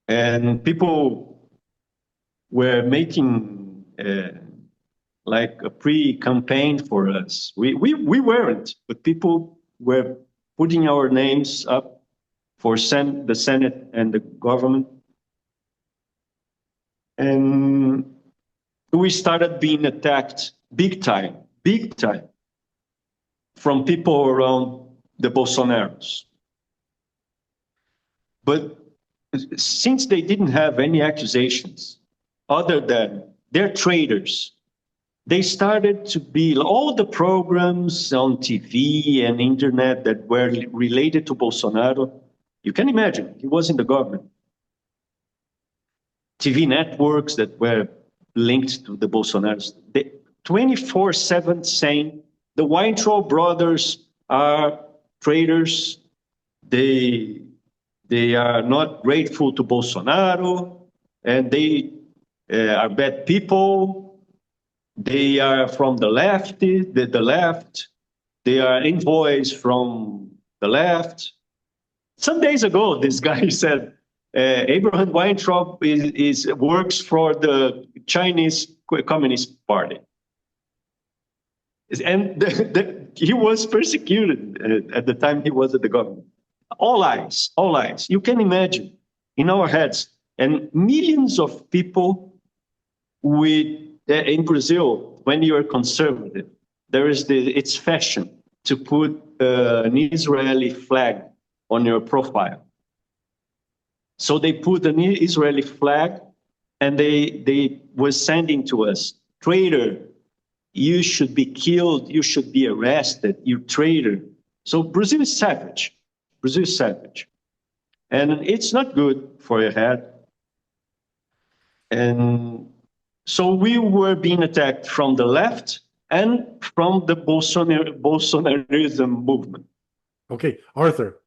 and people were making like a pre-campaign for us. We weren't, but people were putting our names up for the Senate and the government. And we started being attacked big time, from people around the Bolsonaros. But since they didn't have any accusations other than they're traitors, they started to be all the programs on TV and internet that were related to Bolsonaro. You can imagine, he was in the government. TV networks that were linked to the Bolsonaros, 24/7 saying the Weintraub brothers are traitors. They are not grateful to Bolsonaro, and they are bad people. They are from the left, the left. They are envoys from the left. Some days ago, this guy said, Abraham Weintraub works for the Chinese Communist Party. And he was persecuted at the time he was at the government. All lies, all lies. You can imagine in our heads, and millions of people in Brazil, when you are conservative, it's fashion to put an Israeli flag on your profile. So they put an Israeli flag, and they were sending to us, traitor, you should be killed, you should be arrested, you traitor. So Brazil is savage. Brazil is savage. And it's not good for your head. And so we were being attacked from the left and from the Bolsonarism movement.
Okay, Arthur.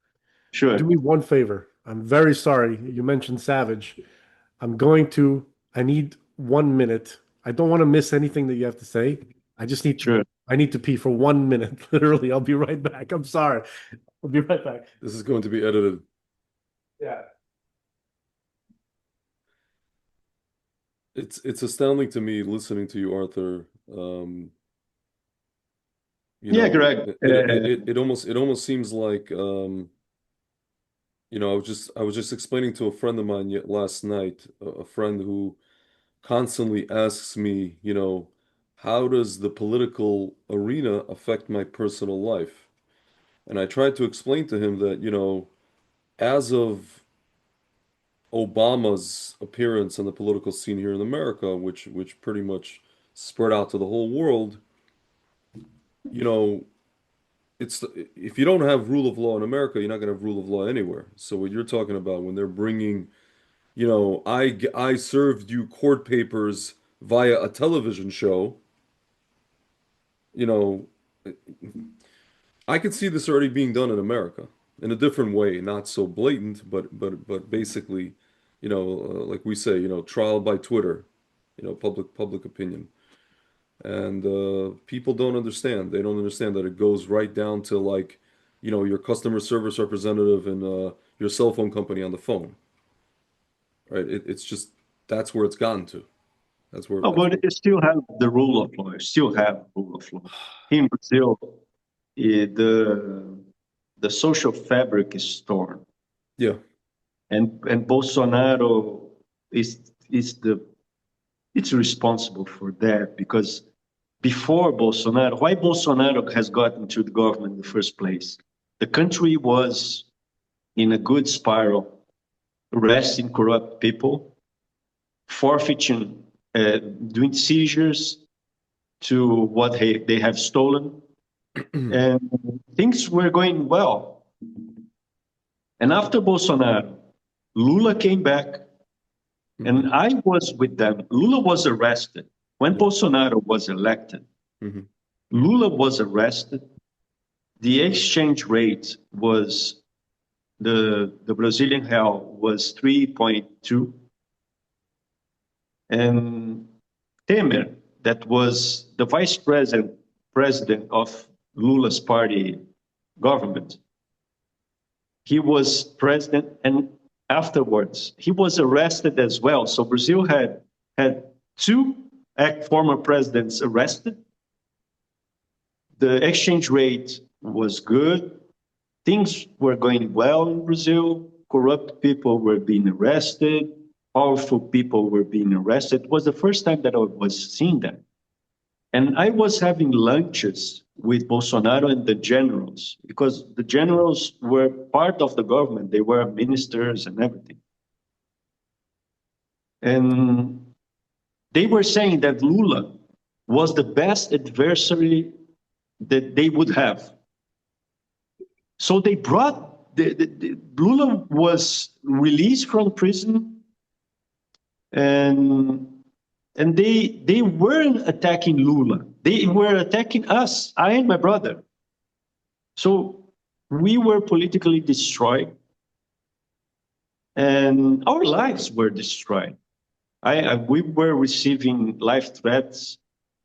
Sure.
Do me one favor. I'm very sorry. You mentioned savage. I need 1 minute. I don't want to miss anything that you have to say. I just need to, I need to pee for 1 minute. Literally, I'll be right back. I'm sorry. I'll be right back.
This is going to be edited.
Yeah.
It's astounding to me listening to you, Arthur.
Greg.
It almost seems like I was just explaining to a friend of mine last night, a friend who constantly asks me, how does the political arena affect my personal life? And I tried to explain to him that, as of Obama's appearance on the political scene here in America, which pretty much spread out to the whole world, if you don't have rule of law in America, you're not going to have rule of law anywhere. So what you're talking about when they're bringing, I served you court papers via a television show, I could see this already being done in America in a different way, not so blatant, but basically, like we say, trial by Twitter, public opinion. And people don't understand. They don't understand that it goes right down to like, your customer service representative and your cell phone company on the phone. Right? It's just that's where it's gotten to. That's where.
But you still have the rule of law. You still have rule of law. In Brazil, the social fabric is torn.
Yeah.
And Bolsonaro it's responsible for that, because before Bolsonaro, why Bolsonaro has gotten to the government in the first place? The country was in a good spiral, arresting corrupt people, forfeiting, doing seizures to what they have stolen, and things were going well. And after Bolsonaro, Lula came back, and I was with them. Lula was arrested. When Bolsonaro was elected, Lula was arrested. The exchange rate was, the Brazilian real was 3.2. And Temer, that was the vice president of Lula's party government, he was president, and afterwards he was arrested as well. So Brazil had two former presidents arrested. The exchange rate was good. Things were going well in Brazil. Corrupt people were being arrested. Powerful people were being arrested. It was the first time that I was seeing that. And I was having lunches with Bolsonaro and the generals, because the generals were part of the government. They were ministers and everything. And they were saying that Lula was the best adversary that they would have. So they brought, Lula was released from prison, and they weren't attacking Lula. They were attacking us, I and my brother. So we were politically destroyed, and our lives were destroyed. We were receiving life threats.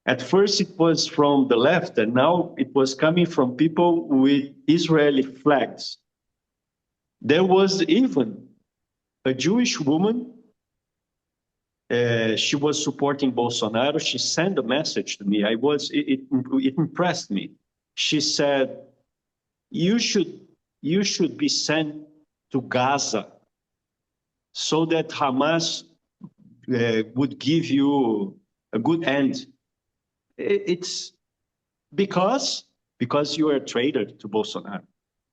At first it was from the left, and now it was coming from people with Israeli flags. There was even a Jewish woman She was supporting Bolsonaro. She sent a message to me. It impressed me. She said, you should be sent to Gaza so that Hamas would give you a good end. It's because you are a traitor to Bolsonaro.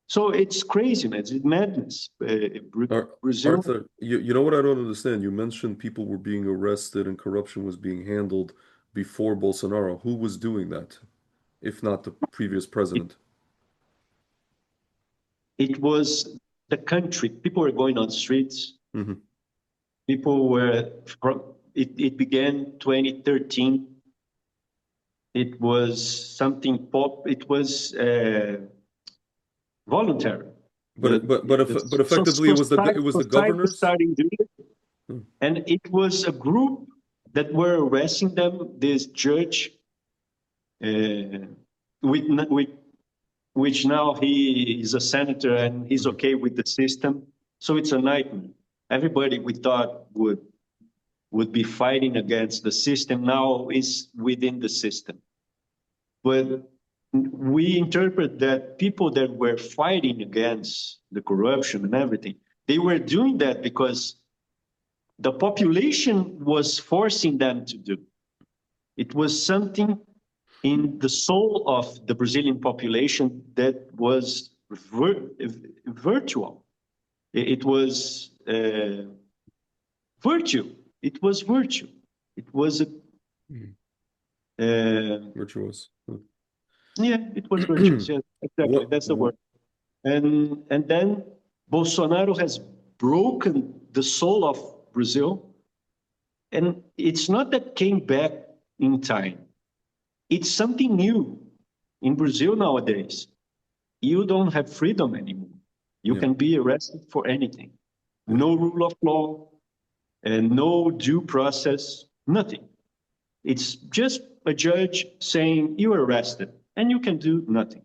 So it's craziness, it's madness. Brazil.
Arthur, you know what I don't understand? You mentioned people were being arrested and corruption was being handled before Bolsonaro. Who was doing that, if not the previous president?
It was the country. People were going on the streets.
Mm-hmm.
People were it began 2013. It was something it was voluntary.
But effectively it was the governors
starting doing it. And it was a group that were arresting them. This judge, which now he is a senator and he's okay with the system. So it's a nightmare. Everybody we thought would be fighting against the system now is within the system. But we interpret that people that were fighting against the corruption and everything, they were doing that because the population was forcing them to do. It was something in the soul of the Brazilian population that was virtual. It was virtue. It was virtue. It was
virtuous.
Yeah, it was virtuous. Yeah, exactly. That's the word. And then Bolsonaro has broken the soul of Brazil. And it's not that came back in time. It's something new in Brazil nowadays. You don't have freedom anymore. You can be arrested for anything. No rule of law, and no due process, nothing. It's just a judge saying you are arrested and you can do nothing.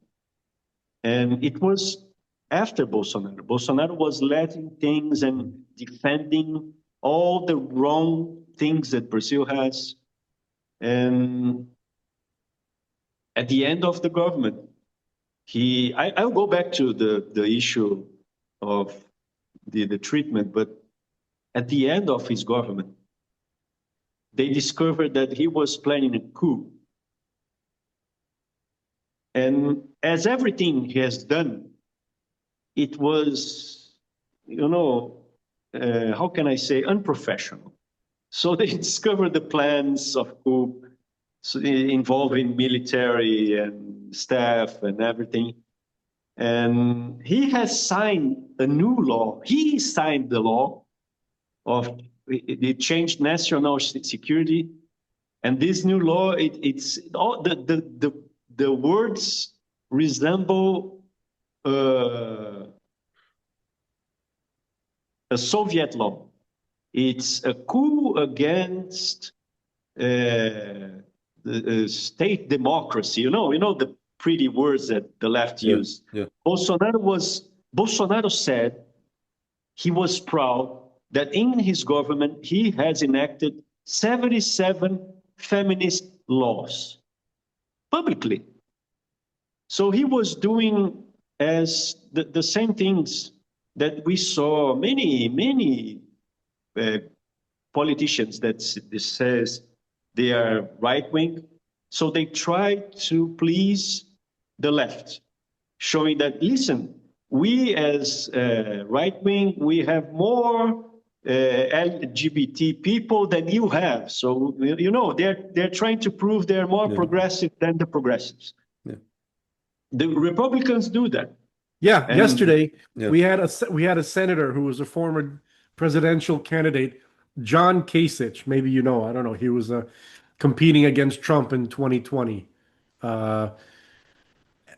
And it was after Bolsonaro. Bolsonaro was letting things and defending all the wrong things that Brazil has. And at the end of the government, I'll go back to the issue of the treatment, but at the end of his government, they discovered that he was planning a coup. And as everything he has done, it was, how can I say, unprofessional. So they discovered the plans of coup involving military and staff and everything. And he has signed a new law. He signed the law of it changed national security, and this new law it's all the words resemble a Soviet law. It's a coup against the state democracy. You know the pretty words that the left use.
Yeah.
Bolsonaro said he was proud that in his government he has enacted 77 feminist laws publicly. So he was doing as the same things that we saw many politicians that says they are right-wing. So they try to please the left, showing that, listen, we as right-wing, we have more LGBT people than you have. So, they're trying to prove they're more progressive than the progressives.
Yeah.
The Republicans do that.
Yeah, and yesterday we had a senator who was a former presidential candidate, John Kasich. Maybe I don't know. He was competing against Trump in 2020.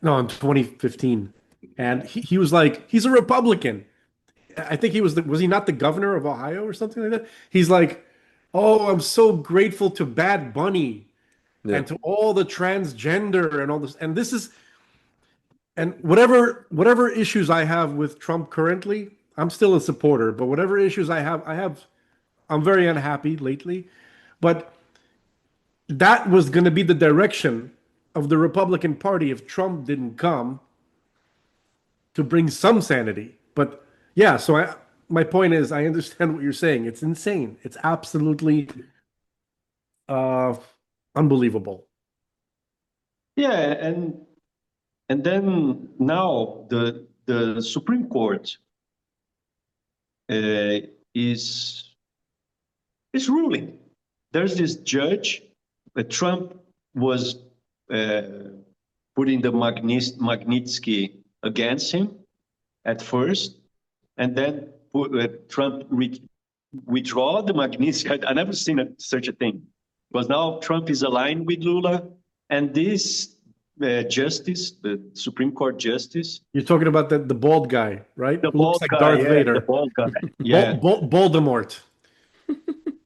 No, in 2015. And he was like, he's a Republican. I think was he not the governor of Ohio or something like that? He's like, oh, I'm so grateful to Bad Bunny and to all the transgender and all this. And this is, and whatever issues I have with Trump currently, I'm still a supporter, but whatever issues I have I'm very unhappy lately, but that was going to be the direction of the Republican Party if Trump didn't come to bring some sanity. But yeah, so my point is, I understand what you're saying. It's insane. It's absolutely uh, unbelievable.
Yeah, and then now the Supreme Court is ruling. There's this judge. Trump was putting the Magnitsky against him at first, and then Trump withdraw the Magnitsky. I never seen such a thing. Because now Trump is aligned with Lula, and this justice, the Supreme Court justice,
You're talking about the bald guy, right?
the
Who looks
bald
like
guy,
Darth
yeah,
Vader.
the bald guy, yeah,
Voldemort.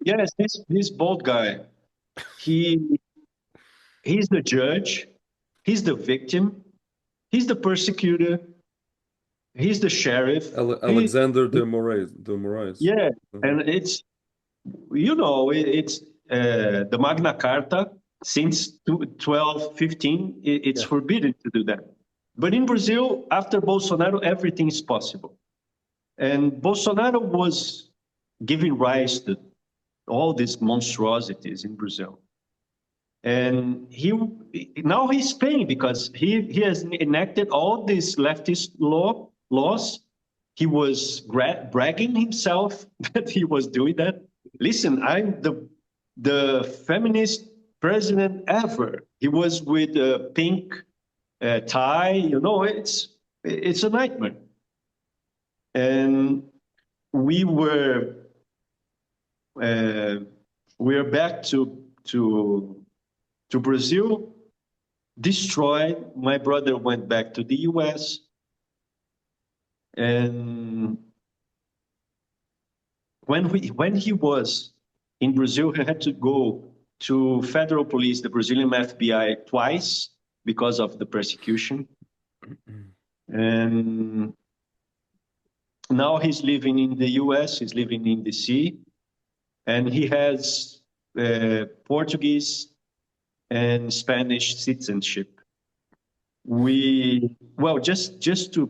yes, this bald guy, he's the judge, he's the victim, he's the persecutor, he's the sheriff.
Alexander de Moraes.
Yeah, and it's it's the Magna Carta since 1215. It's forbidden to do that. But in Brazil, after Bolsonaro, everything is possible. And Bolsonaro was giving rise to all these monstrosities in Brazil. And now he's paying because he has enacted all these leftist laws. He was bragging himself that he was doing that. Listen, I'm the feminist president ever. He was with a pink tie. It's a nightmare. And we're back to Brazil, destroyed. My brother went back to the U.S. And when he was in Brazil, he had to go to federal police, the Brazilian FBI, twice because of the persecution. And now he's living in the US, he's living in DC, and he has Portuguese and Spanish citizenship. Just to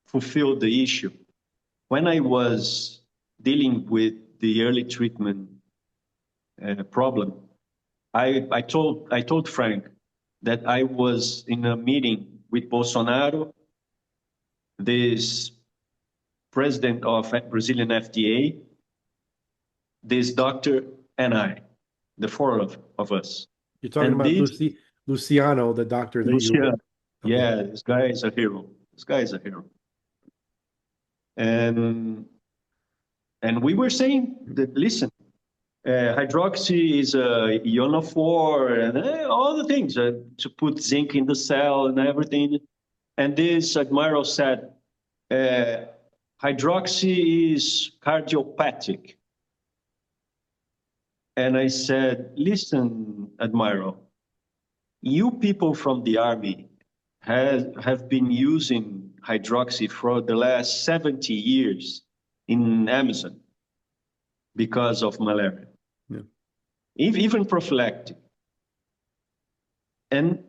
fulfill the issue, when I was dealing with the early treatment problem, I told Frank that I was in a meeting with Bolsonaro, this president of Brazilian FDA, this doctor, and I, the four of us.
You're talking about Luciano, the doctor that
Luciano.
Okay.
Yeah, this guy is a hero. This guy is a hero. And we were saying that, listen, hydroxy is a ionophore and all the things to put zinc in the cell and everything. And this admiral said, hydroxy is cardiopathic. And I said, listen, Admiral, you people from the army have been using hydroxy for the last 70 years in Amazon because of malaria, even prophylactic. And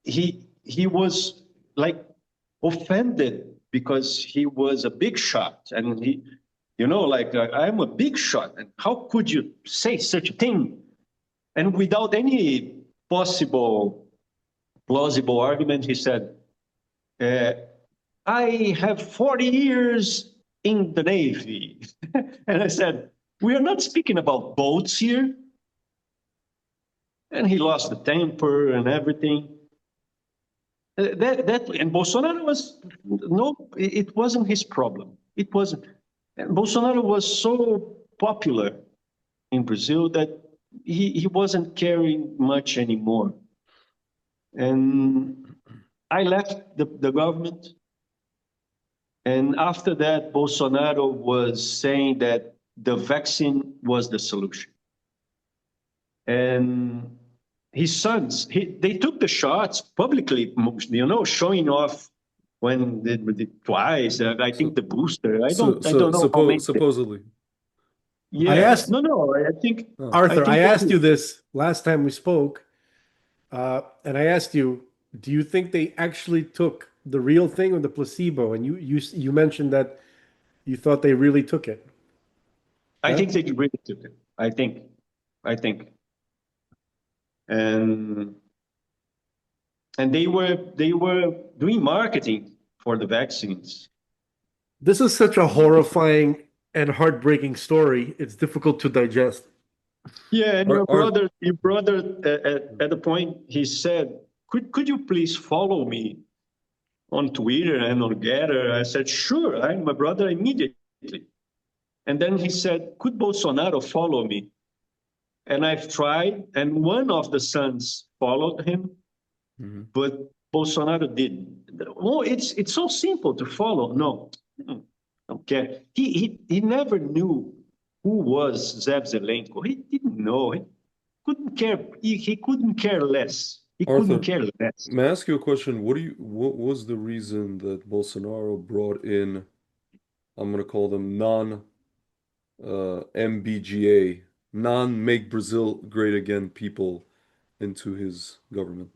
he was like offended because he was a big shot, and he, I'm a big shot, and how could you say such a thing? And without any plausible argument, he said, I have 40 years in the Navy. And I said, we are not speaking about boats here. And he lost the temper and everything. And Bolsonaro it wasn't his problem. It wasn't. And Bolsonaro was so popular in Brazil that he wasn't caring much anymore. And I left the government. And after that, Bolsonaro was saying that the vaccine was the solution. And his sons, they took the shots publicly, showing off when twice. I think
So
the booster.
so
I
so
don't know how many.
supposedly.
I
Yeah,
asked
no.
Oh.
I
Arthur, I
think they
asked
did.
you this last time we spoke, and I asked you, do you think they actually took the real thing or the placebo? And you mentioned that you thought they really took it.
I
Yeah?
think they really took it. I think, and they were doing marketing for the vaccines.
This is such a horrifying and heartbreaking story. It's difficult to digest.
Yeah, and
Are
your brother, at the point, he said, "Could you please follow me on Twitter and on Gather?" I said, "Sure, I'm my brother immediately." And then he said, "Could Bolsonaro follow me?" And I've tried, and one of the sons followed him,
Mhm.
but Bolsonaro didn't. Oh, it's so simple to follow. No, okay. He never knew who was Zeb Zelenko. He didn't know. He couldn't care. He couldn't care less. He couldn't
Arthur,
care less
may I ask you a question? What was the reason that Bolsonaro brought in, I'm gonna call them non MBGA, non-Make Brazil Great Again people into his government?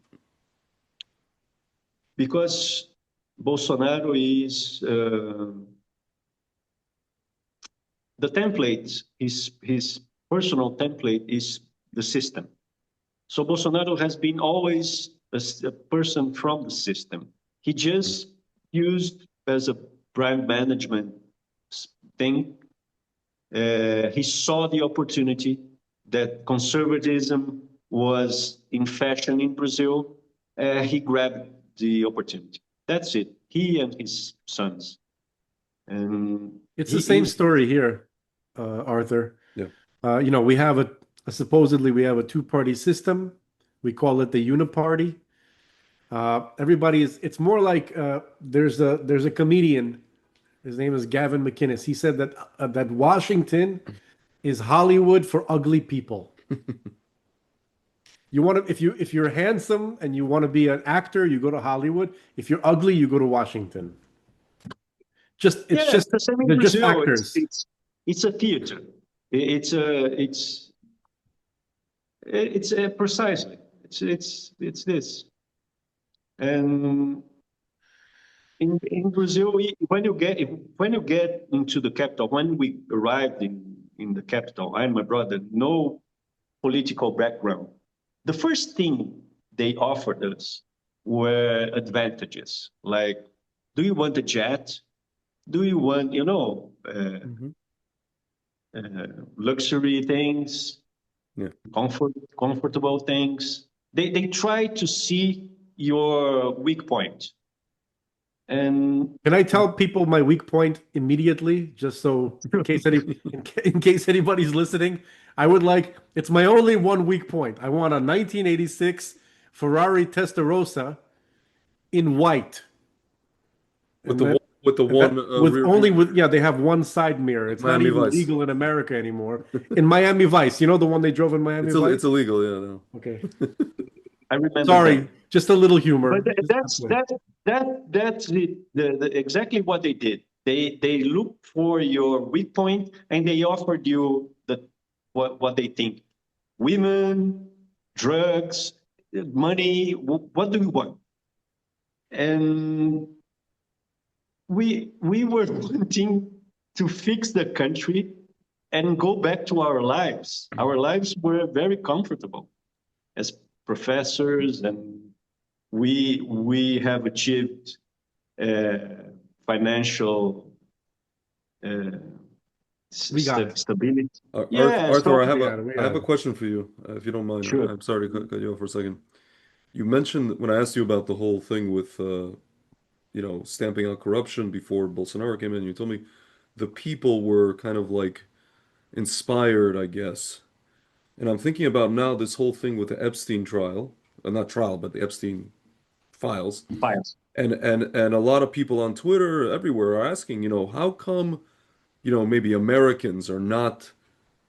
because Bolsonaro is the template. His personal template is the system. So Bolsonaro has been always a person from the system. He just used as a brand management thing. He saw the opportunity that conservatism was in fashion in Brazil. He grabbed the opportunity. That's it. He and his sons. And
It's the same
he's
story here, Arthur.
Yeah.
We have supposedly we have a two-party system. We call it the uniparty. Everybody is. It's more like there's a comedian. His name is Gavin McInnes. He said that Washington is Hollywood for ugly people. You want to if you're handsome and you want to be an actor, you go to Hollywood. If you're ugly, you go to Washington. It's
Yeah, it's
just
the same in
they're just
Brazil.
actors.
It's a theater. It's precisely. It's this. And in Brazil, when you get into the capital, when we arrived in the capital, I and my brother, no political background. The first thing they offered us were advantages, like, do you want a jet? Do you want,
Mhm.
luxury things,
Yeah.
comfortable things? They try to see your weak point. And
Can I tell people my weak point immediately, just so in case anybody's listening? It's my only one weak point. I want a 1986 Ferrari Testarossa in white,
With
and
the
that,
one with the
and that
one
with
rear
only
view,
with yeah, they have one side mirror. It's not
Miami
even
Vice.
legal in America anymore. In Miami Vice, you know the one they drove in Miami
It's
Vice?
illegal, yeah, no.
Okay,
I remember
sorry,
that.
just a little
But
humor. Just
that's exactly what they did. They looked for your weak point and they offered you what they think: women, drugs, money. What do you want? And we were wanting to fix the country and go back to our lives. Our lives were very comfortable as professors, and we have achieved uh, financial uh,
We got it.
stability. Yeah,
Arthur,
so
We got it. We
I have
got
a
it.
question for you, if you don't mind.
sure.
I'm sorry to cut you off for a second. You mentioned when I asked you about the whole thing with stamping out corruption before Bolsonaro came in, you told me the people were kind of like inspired, I guess. And I'm thinking about now this whole thing with the Epstein trial, not trial, but the Epstein files.
Files.
And a lot of people on Twitter everywhere are asking, how come, maybe Americans are not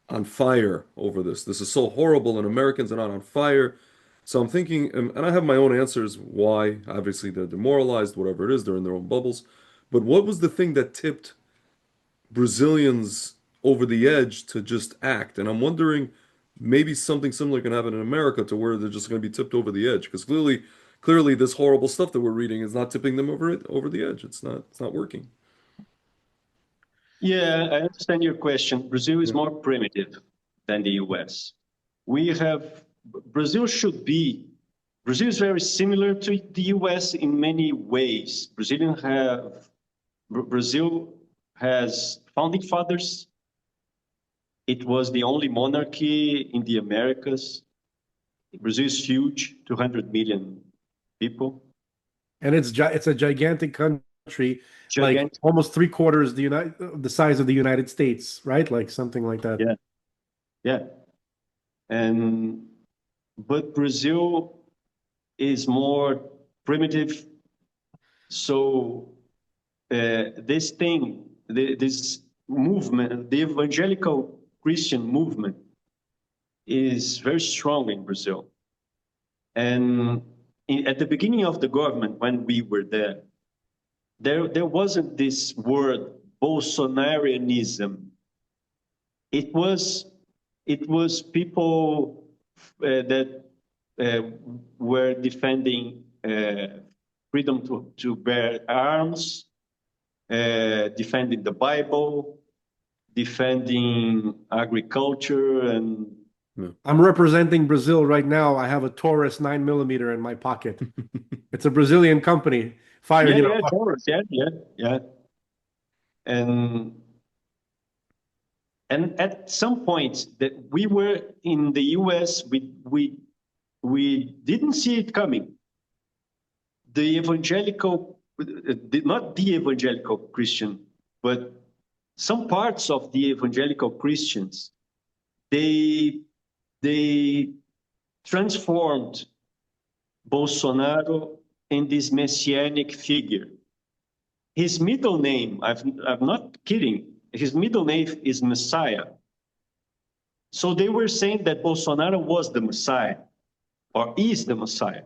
on fire over this? This is so horrible, and Americans are not on fire. So I'm thinking, and I have my own answers why. Obviously, they're demoralized, whatever it is, they're in their own bubbles. But what was the thing that tipped Brazilians over the edge to just act? And I'm wondering, maybe something similar can happen in America to where they're just going to be tipped over the edge. Because clearly, this horrible stuff that we're reading is not tipping them over the edge. It's not working.
Yeah, I understand your question. Brazil is
Yeah.
more primitive than the US. We have, Brazil should be, Brazil is very similar to the US in many ways. Brazil has founding fathers. It was the only monarchy in the Americas. Brazil is huge, 200 million people.
And it's a gigantic country, like
Gigantic.
almost three-quarters the size of the United States, right? Like something like that.
Yeah, yeah. But Brazil is more primitive. So this movement, the evangelical Christian movement, is very strong in Brazil. And at the beginning of the government, when we were there wasn't this word Bolsonarianism. It was people that were defending freedom to bear arms, defending the Bible, defending agriculture, and
I'm representing Brazil right now. I have a Taurus 9mm in my pocket. It's a Brazilian company.
Taurus, yeah. And at some point that we were in the US, we didn't see it coming. The evangelical, not the evangelical Christian, but some parts of the evangelical Christians, they transformed Bolsonaro in this messianic figure. His middle name, I'm not kidding, his middle name is Messiah. So they were saying that Bolsonaro was the Messiah, or is the Messiah.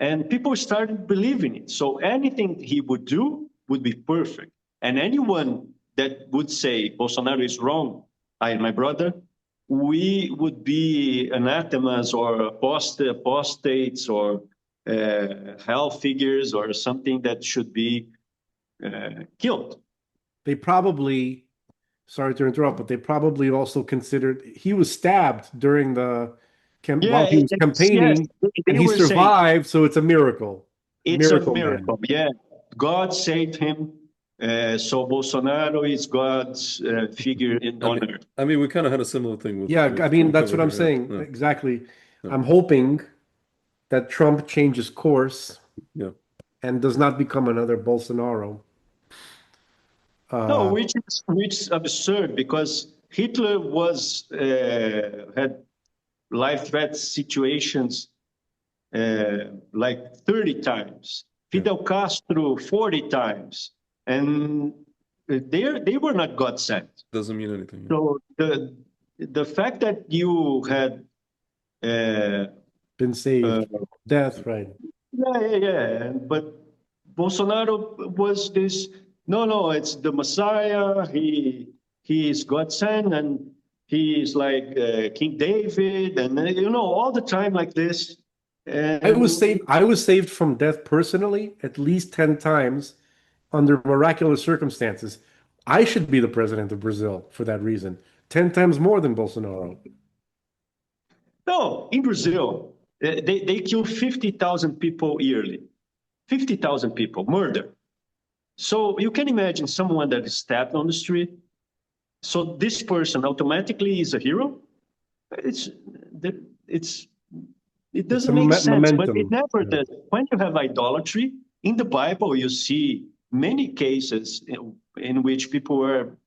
And people started believing it. So anything he would do would be perfect. And anyone that would say Bolsonaro is wrong, I and my brother, we would be anathemas or apostates or hell figures or something that should be killed.
They probably, sorry to interrupt, but they probably also considered he was stabbed during while he was campaigning, and he survived, so it's a miracle.
It's a miracle, yeah. God saved him. So Bolsonaro is God's figure on earth.
I mean, we kind of had a similar thing with.
Yeah, I mean, that's what I'm
here.
saying.
Yeah.
Exactly.
Yeah.
I'm hoping that Trump changes course and does not become another Bolsonaro.
No, which is absurd, because Hitler had life threat situations like 30 times. Fidel Castro 40 times, and they were not God sent.
Doesn't mean anything.
So the fact that you had
been saved death, right?
Yeah. But Bolsonaro was this. No, it's the Messiah. He is God sent, and he is like King David, and all the time like this. And
I was saved from death personally at least 10 times under miraculous circumstances. I should be the president of Brazil for that reason. 10 times more than Bolsonaro.
No, in Brazil, they kill 50,000 people yearly. 50,000 people, murder. So you can imagine someone that is stabbed on the street. So this person automatically is a hero. It doesn't make sense, momentum. But it never does. When you have idolatry, in the Bible, you see many cases in which people were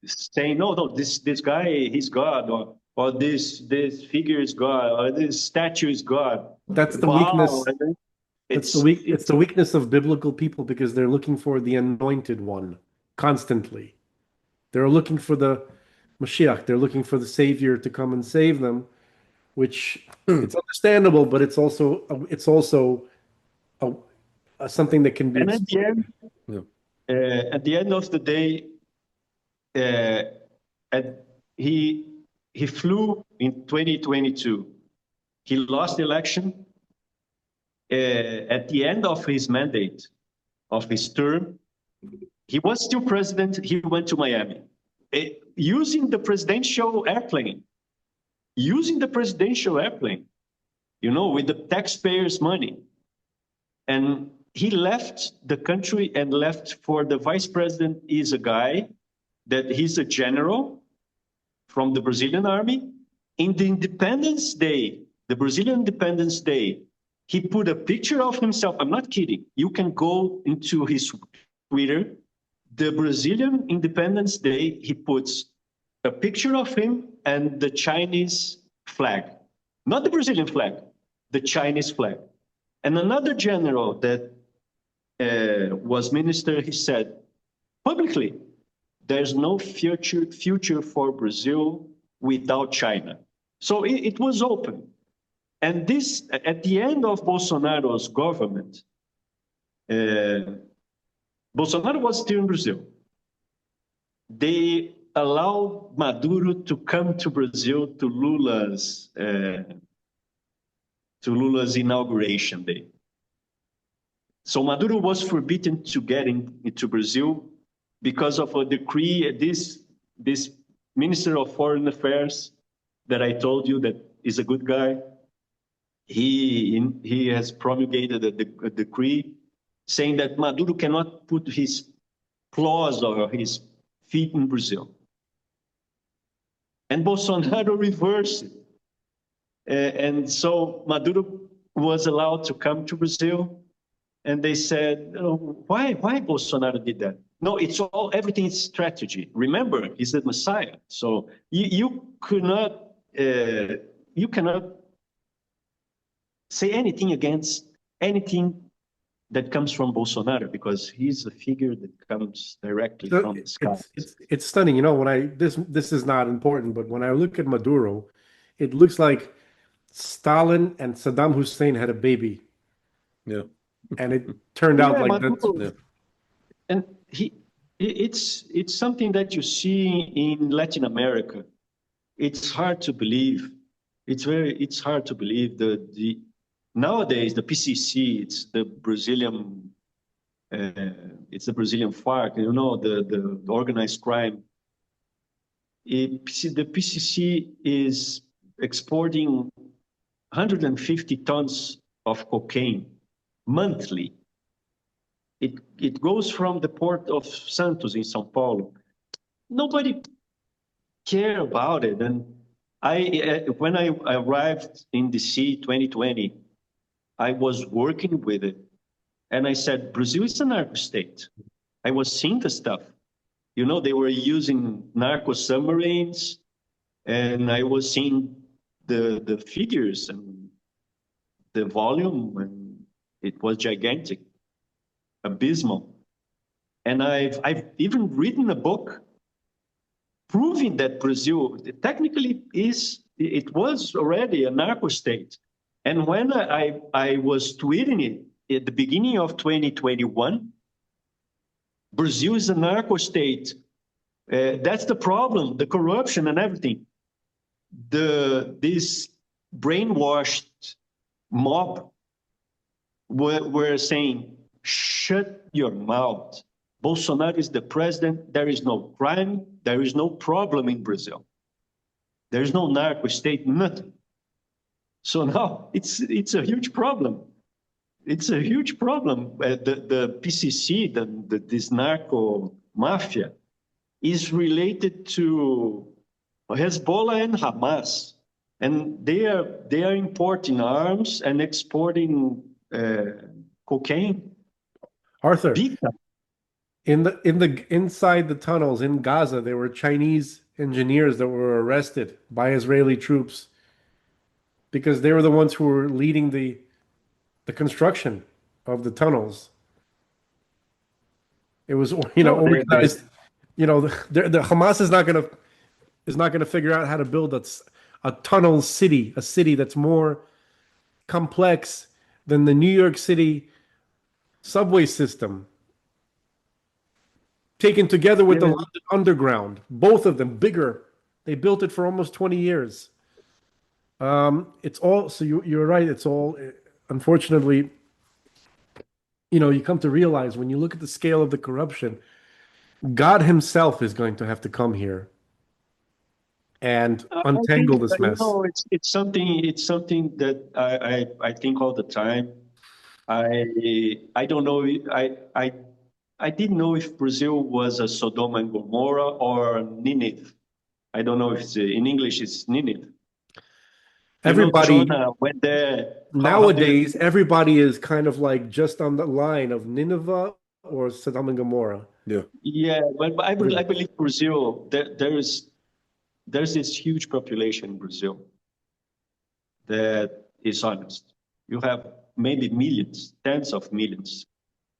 saying, no, this guy, he's God, or this figure is God, or this statue is God.
That's the weakness. It's the weakness of biblical people, because they're looking for the anointed one constantly. They're looking for the Mashiach. They're looking for the Savior to come and save them. which it's understandable, but it's also something that can be
And at the end,
Yeah.
at the end of the day, at, he flew in 2022. He lost the election. At the end of his mandate, of his term, he was still president. He went to Miami using the presidential airplane, with the taxpayers' money. And he left the country and left for the vice president is a guy that he's a general from the Brazilian army. In the Independence Day, the Brazilian Independence Day, he put a picture of himself. I'm not kidding. You can go into his Twitter. The Brazilian Independence Day, he puts a picture of him and the Chinese flag. Not the Brazilian flag, the Chinese flag. And another general that was minister, he said publicly, there's no future for Brazil without China. So it was open. And this, at the end of Bolsonaro's government, Bolsonaro was still in Brazil. They allowed Maduro to come to Brazil to Lula's inauguration day. So Maduro was forbidden to get into Brazil because of a decree. This Minister of Foreign Affairs that I told you that is a good guy, he has promulgated a decree saying that Maduro cannot put his claws or his feet in Brazil. And Bolsonaro reversed it. And so Maduro was allowed to come to Brazil. And they said, why Bolsonaro did that? No, everything is strategy. Remember, he's the Messiah. So you cannot say anything against anything that comes from Bolsonaro, because he's a figure that comes directly from the sky.
It's stunning. This is not important, but when I look at Maduro, it looks like Stalin and Saddam Hussein had a baby.
Yeah.
And it turned out like that.
Yeah. And it's something that you see in Latin America. It's hard to believe. It's hard to believe. Nowadays the PCC, it's the Brazilian FARC, the organized crime. The PCC is exporting 150 tons of cocaine monthly. It goes from the port of Santos in São Paulo. Nobody cared about it. And when I arrived in DC 2020, I was working with it. And I said, Brazil is a narco state. I was seeing the stuff. They were using narco submarines, and I was seeing the figures and the volume, and it was gigantic, abysmal. And I've even written a book proving that Brazil technically it was already a narco state. And when I was tweeting it at the beginning of 2021, Brazil is a narco state. That's the problem, the corruption and everything. This brainwashed mob were saying, shut your mouth. Bolsonaro is the president. There is no crime. There is no problem in Brazil. There is no narco state, nothing. So now it's a huge problem. It's a huge problem. The PCC, this narco mafia, is related to Hezbollah and Hamas, and they are importing arms and exporting cocaine.
Arthur, inside the tunnels in Gaza, there were Chinese engineers that were arrested by Israeli troops because they were the ones who were leading the construction of the tunnels. It was, organized. The Hamas is not going to figure out how to build a tunnel city, a city that's more complex than the New York City subway system, taken together with the
Yeah,
London Underground, both of them bigger. They built it for almost 20 years. It's all, so you're right. It's all, unfortunately, you come to realize when you look at the scale of the corruption, God himself is going to have to come here and
I think
untangle this mess.
it's something that I think all the time. I don't know. I didn't know if Brazil was a Sodom and Gomorrah or Nineveh. I don't know if in English it's Nineveh.
Everybody,
Jonah went there. How do you?
nowadays, everybody is kind of like just on the line of Nineveh or Sodom and Gomorrah.
Yeah.
Yeah, but I
Everybody.
believe Brazil. There's this huge population in Brazil that is honest. You have maybe millions, tens of millions.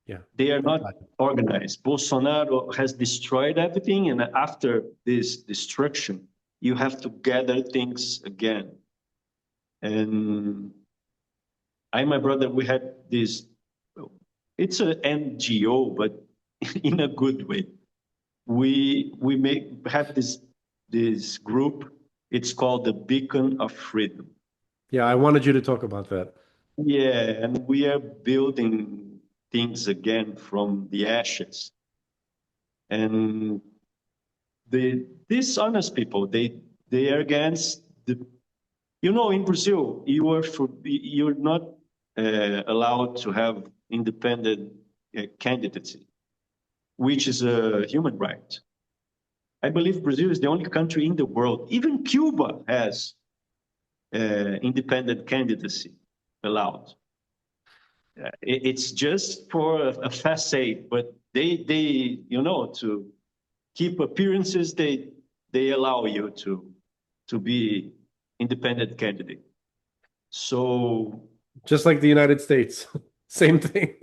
Yeah.
They are not organized. Bolsonaro has destroyed everything, and after this destruction, you have to gather things again. And I and my brother, we had this. It's an NGO, but in a good way. We have this group. It's called the Beacon of Freedom.
Yeah, I wanted you to talk about that.
Yeah, and we are building things again from the ashes. And the dishonest people, they are against the. In Brazil, you're not allowed to have independent candidacy, which is a human right. I believe Brazil is the only country in the world. Even Cuba has independent candidacy allowed. It's just for a facade, but they to keep appearances, they allow you to be independent candidate. So
Just like the United States, same thing.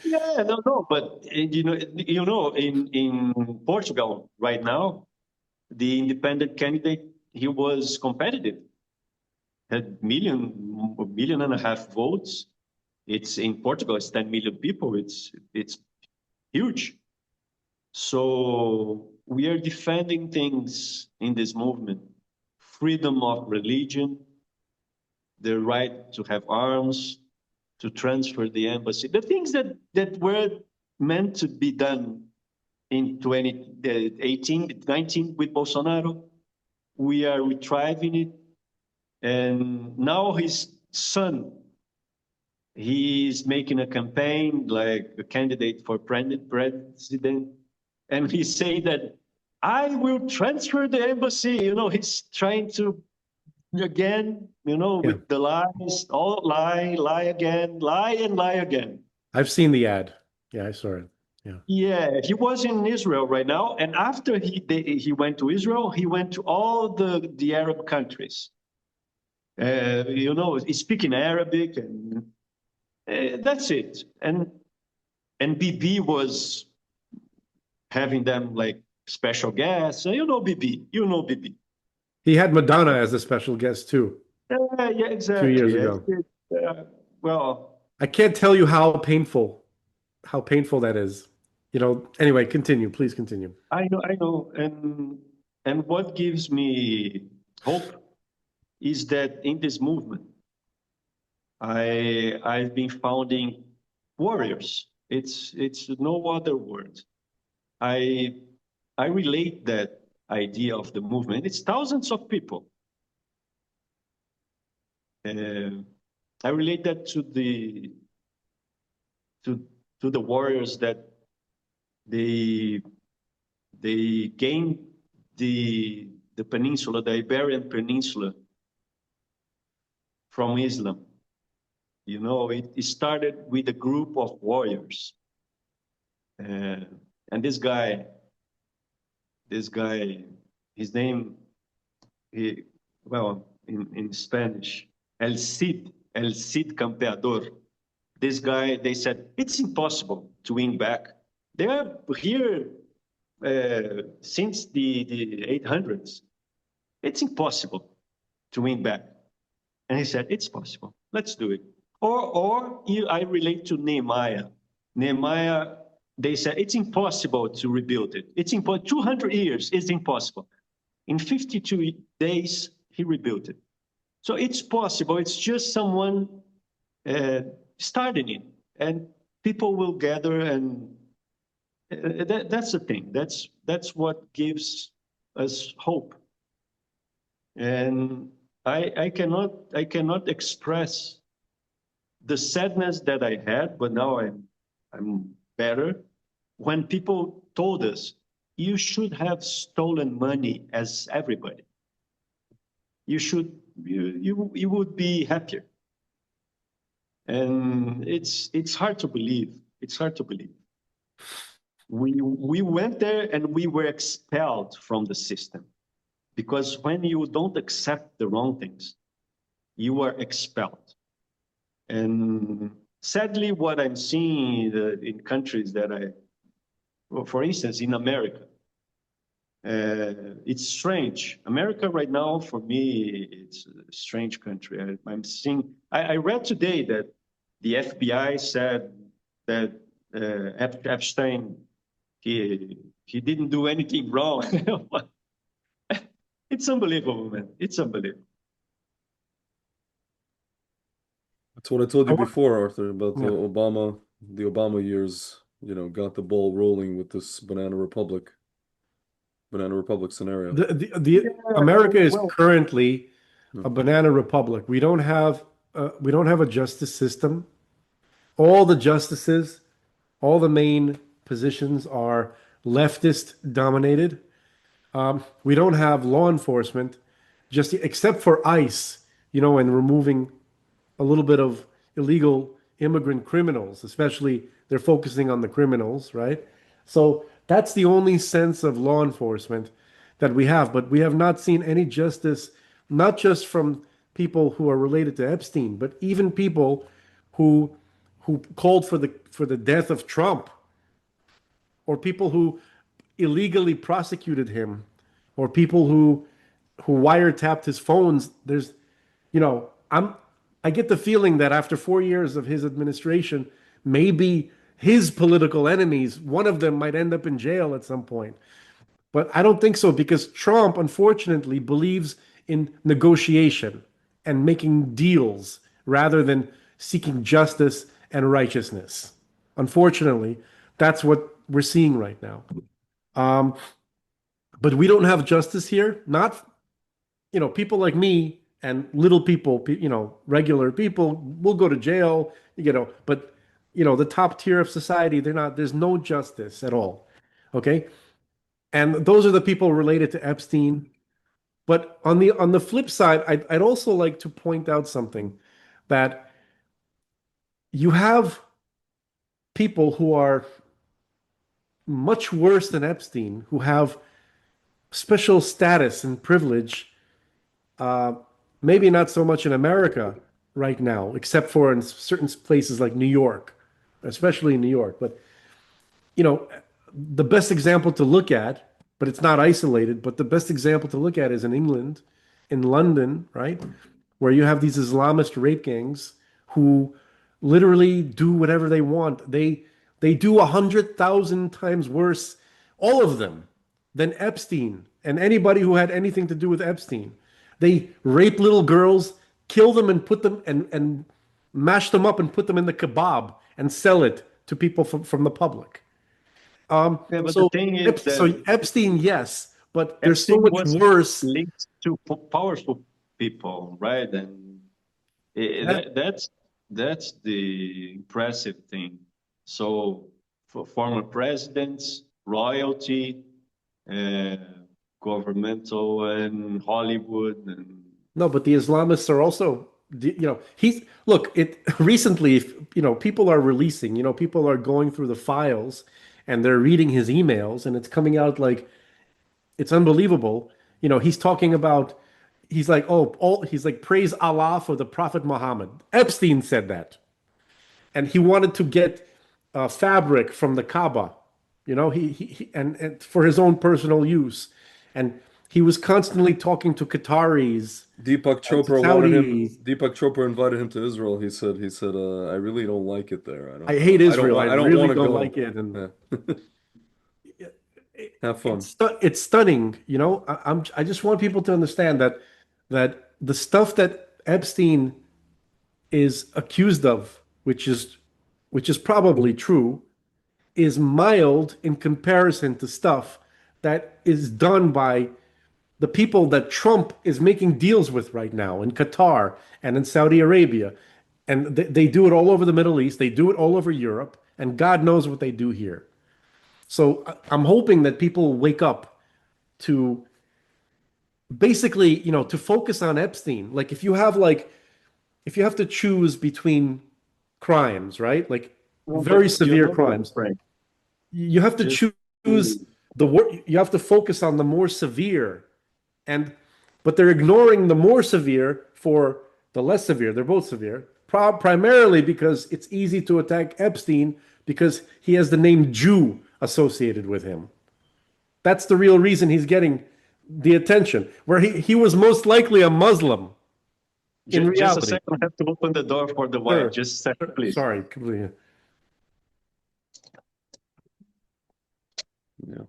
yeah, no, but in Portugal right now, the independent candidate, he was competitive, had a million and a half votes. It's in Portugal, it's 10 million people. It's huge. So we are defending things in this movement: freedom of religion, the right to have arms, to transfer the embassy, the things that were meant to be done in 2018, 19 with Bolsonaro. We are retrieving it. And now his son, he's making a campaign like a candidate for president. And he say that I will transfer the embassy. He's trying to again,
Yeah.
with the lies, all lie again, lie and lie again.
I've seen the ad. Yeah, I saw it. Yeah.
Yeah, he was in Israel right now, and after he went to Israel, he went to all the Arab countries. Speaking Arabic, and that's it. And BB was having them like special guests. BB, BB.
He had Madonna as a special guest too,
Yeah,
a few
exactly.
years
Yeah,
ago.
well,
I can't tell you how painful that is. Anyway, continue. Please continue.
I know, and what gives me hope is that in this movement, I've been founding warriors. It's no other word. I I relate that idea of the movement. It's thousands of people. Uh, I relate that to to the warriors that they gained the peninsula, the Iberian Peninsula, from Islam. It started with a group of warriors. And this guy, his name, in Spanish, El Cid Campeador. This guy, they said, it's impossible to win back. They are here since the 800s. It's impossible. to win back. And he said, it's possible. Let's do it. I relate to Nehemiah. Nehemiah, they said, it's impossible to rebuild it. It's impossible. 200 years, it's impossible. In 52 days, he rebuilt it. So it's possible. It's just someone starting it. And people will gather, and that's the thing. That's what gives us hope. And I cannot express the sadness that I had, but now I'm better. When people told us, you should have stolen money as everybody. You would be happier. And it's hard to believe. It's hard to believe. We went there and we were expelled from the system. Because when you don't accept the wrong things, you are expelled. And sadly, what I'm seeing in countries that for instance, in America, it's strange. America right now, for me, it's a strange country. I read today that the FBI said that Epstein, he didn't do anything wrong. It's unbelievable, man. It's unbelievable.
That's what I told you before, Arthur, about the Obama years, got the ball rolling with this banana republic scenario.
America is currently a banana republic. We don't have a justice system. All the justices, all the main positions are leftist dominated. We don't have law enforcement, just except for ICE, and removing a little bit of illegal immigrant criminals, especially they're focusing on the criminals, right? So that's the only sense of law enforcement that we have. But we have not seen any justice, not just from people who are related to Epstein, but even people who called for the death of Trump, or people who illegally prosecuted him, or people who wiretapped his phones. There's, I get the feeling that after 4 years of his administration, maybe his political enemies, one of them might end up in jail at some point. But I don't think so, because Trump, unfortunately, believes in negotiation and making deals rather than seeking justice and righteousness. Unfortunately, that's what we're seeing right now. But we don't have justice here. Not, people like me and little people, regular people will go to jail, but, the top tier of society, there's no justice at all. Okay. And those are the people related to Epstein. But on the flip side, I'd also like to point out something, that you have people who are much worse than Epstein, who have special status and privilege, maybe not so much in America right now, except for in certain places like New York, especially in New York. But, the best example to look at, but it's not isolated, but the best example to look at is in England, in London, right? Where you have these Islamist rape gangs who literally do whatever they want. They do 100,000 times worse, all of them, than Epstein and anybody who had anything to do with Epstein. They rape little girls, kill them, and put them and mash them up and put them in the kebab and sell it to people from the public.
But the thing is that
Epstein, yes, but there's so much worse.
Linked to powerful people, right? And that's the impressive thing. So for former presidents, royalty, governmental, and Hollywood, and
no, but the Islamists are also, recently, people are releasing, people are going through the files and they're reading his emails, and it's coming out like, it's unbelievable. He's talking about, he's like, praise Allah for the Prophet Muhammad. Epstein said that. And he wanted to get fabric from the Kaaba, he and for his own personal use. And he was constantly talking to Qataris
Deepak
and to
Chopra wanted him.
Saudis.
Deepak Chopra invited him to Israel. He said, I really don't like it there.
I hate Israel. I
I don't
really
want to
don't
go.
like it. And
Yeah. Have fun.
it's stunning. You know, I just want people to understand that the stuff that Epstein is accused of, which is probably true, is mild in comparison to stuff that is done by the people that Trump is making deals with right now in Qatar and in Saudi Arabia. And they do it all over the Middle East, they do it all over Europe, and God knows what they do here. So I'm hoping that people wake up to basically, to focus on Epstein. Like if you have to choose between crimes, right? Like
Well,
very
but you
severe
know,
crimes,
Frank,
you have to
just
choose you have to focus on the more severe. And but they're ignoring the more severe for the less severe. They're both severe, primarily because it's easy to attack Epstein because he has the name Jew associated with him. That's the real reason he's getting the attention, where he was most likely a Muslim in
just a
reality.
second. I have to open the door for the wine.
Sure.
Just a second, please.
Sorry, completely.
Yeah.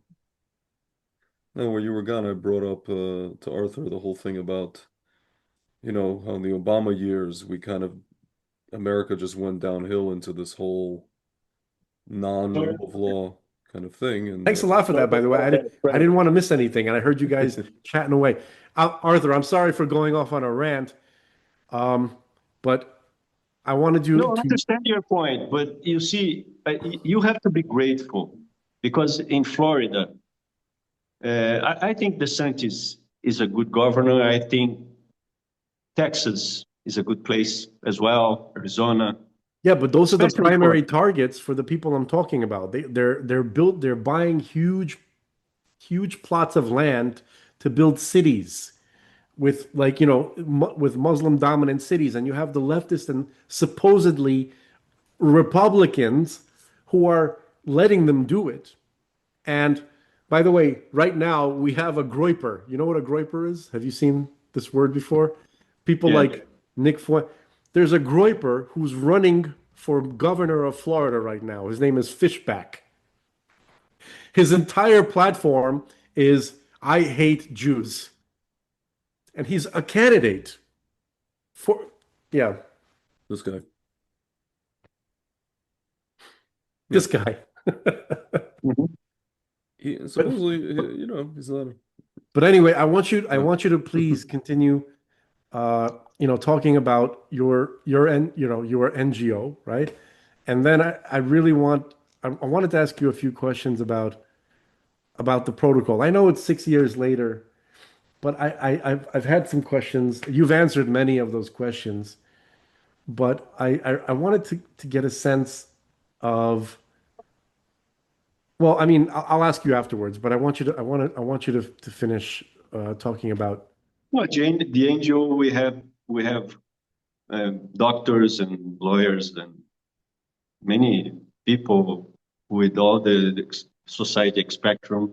No, when you were gone, I brought up to Arthur the whole thing about, how in the Obama years America just went downhill into this whole non-rule of law kind of thing. And
Thanks a lot for that, by the way. I didn't want to miss anything, and I heard you guys chatting away. Arthur, I'm sorry for going off on a rant, but I wanted you
No, I
to.
understand your point, but you see, you have to be grateful because in Florida, I think DeSantis is a good governor. I think Texas is a good place as well, Arizona.
Yeah, but those are the
Especially
primary targets for the people I'm talking about. They're buying huge plots of land to build cities with with Muslim dominant cities, and you have the leftists and supposedly Republicans who are letting them do it. And by the way, right now we have a groiper. You know what a groiper is? Have you seen this word before? People
Yeah.
like Nick Foy. There's a groiper who's running for governor of Florida right now. His name is Fishback. His entire platform is I hate Jews. And he's a candidate for, yeah,
this guy.
this guy.
Mhm.
He supposedly, he's not.
But anyway, I want you to please continue talking about your NGO, right? And then I really I wanted to ask you a few questions about the protocol. I know it's 6 years later, but I've had some questions. You've answered many of those questions, but I wanted to get a sense of. Well, I mean, I'll ask you afterwards, but I want you to finish talking about.
No, Jane, the NGO we have doctors and lawyers and many people with all the society spectrum.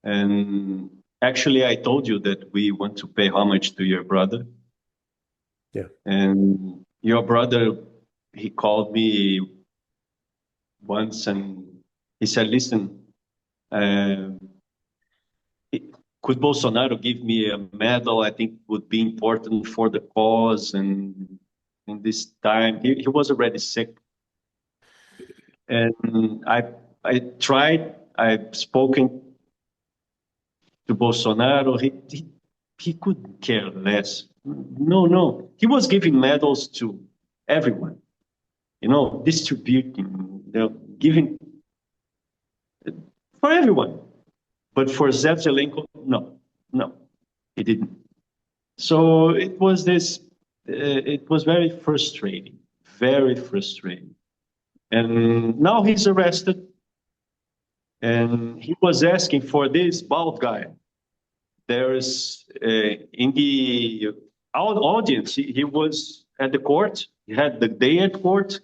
And actually, I told you that we want to pay homage to your brother.
Yeah.
And your brother, he called me once and he said, listen, uh, could Bolsonaro give me a medal? I think would be important for the cause. And in this time, he was already sick. And I tried, I've spoken to Bolsonaro. He couldn't care less. No. He was giving medals to everyone, distributing, giving for everyone. But for Zelenko, no, he didn't. So it was it was very frustrating, very frustrating. And now he's arrested. And he was asking for this bald guy. There's in the audience, he was at the court. He had the day at court,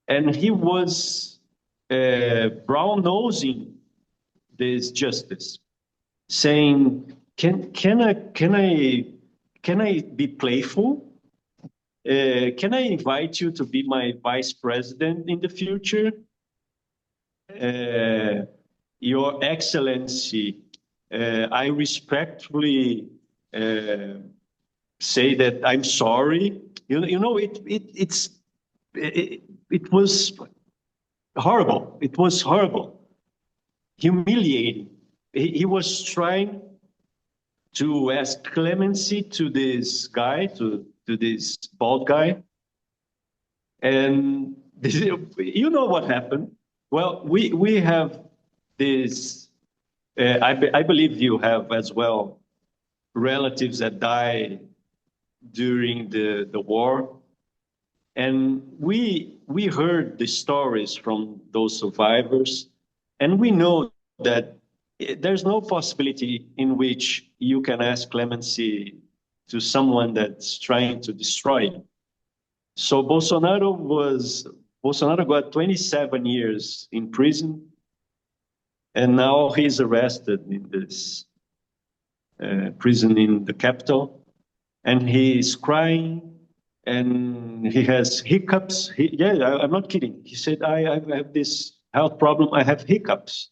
and he was brown nosing this justice. saying, can I be playful? Can I invite you to be my vice president in the future? Your Excellency, I respectfully say that I'm sorry. You know, it was horrible. It was horrible, humiliating. He was trying to ask clemency to this guy, to this bald guy. And this, you know what happened? Well, we have this, I believe you have as well relatives that died during the war. And we heard the stories from those survivors, and we know that there's no possibility in which you can ask clemency to someone that's trying to destroy you. So Bolsonaro got 27 years in prison, and now he's arrested in this prison in the capital, and he's crying, and he has hiccups. I'm not kidding. He said, I have this health problem. I have hiccups.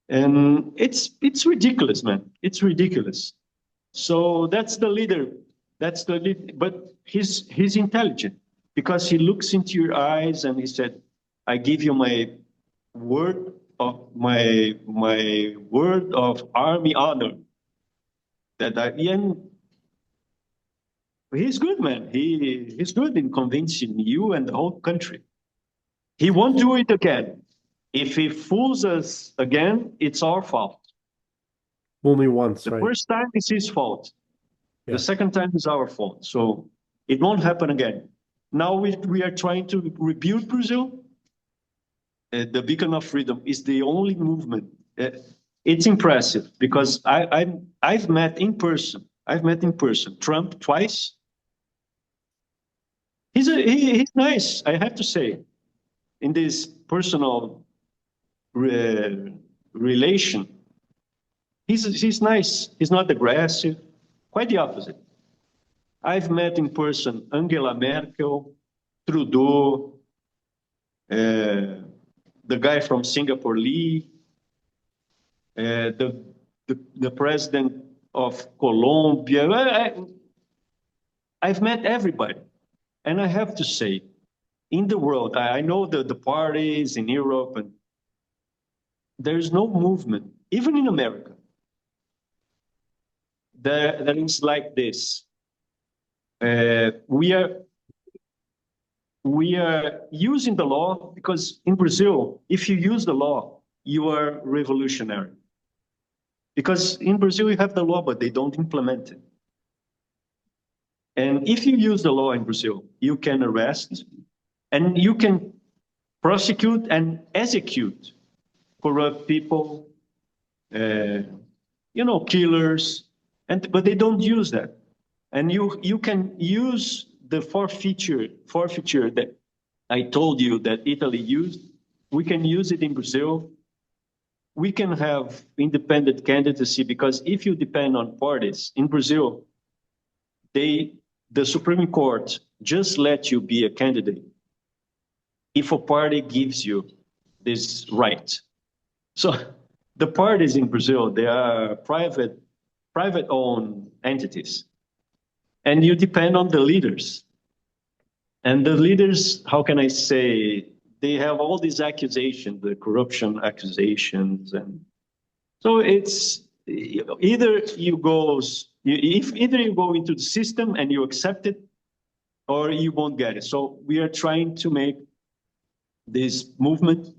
And it's ridiculous, man. It's ridiculous. So that's the leader. That's the leader. But he's intelligent because he looks into your eyes and he said, I give you my word of my word of army honor. That he's good, man. He's good in convincing you and the whole country. He won't do it again. If he fools us again, it's our fault.
Only once,
The
right?
first time is his fault.
Yeah.
The second time is our fault. So it won't happen again. Now we are trying to rebuild Brazil. The Beacon of Freedom is the only movement. It's impressive because I've met in person. I've met in person Trump twice. He's nice, I have to say, in this personal relation. He's nice. He's not aggressive. Quite the opposite. I've met in person Angela Merkel, Trudeau, the guy from Singapore, Lee, the president of Colombia. I've met everybody. And I have to say, in the world, I know the parties in Europe, and there's no movement, even in America, that is like this. We are using the law because in Brazil, if you use the law, you are revolutionary. Because in Brazil, you have the law, but they don't implement it. And if you use the law in Brazil, you can arrest and you can prosecute and execute corrupt people, killers, but they don't use that. And you can use the forfeiture that I told you that Italy used. We can use it in Brazil. We can have independent candidacy because if you depend on parties in Brazil, the Supreme Court just let you be a candidate if a party gives you this right. So the parties in Brazil, they are private-owned entities. And you depend on the leaders. And the leaders, how can I say, they have all these accusations, the corruption accusations. And so it's either you go into the system and you accept it, or you won't get it. So we are trying to make this movement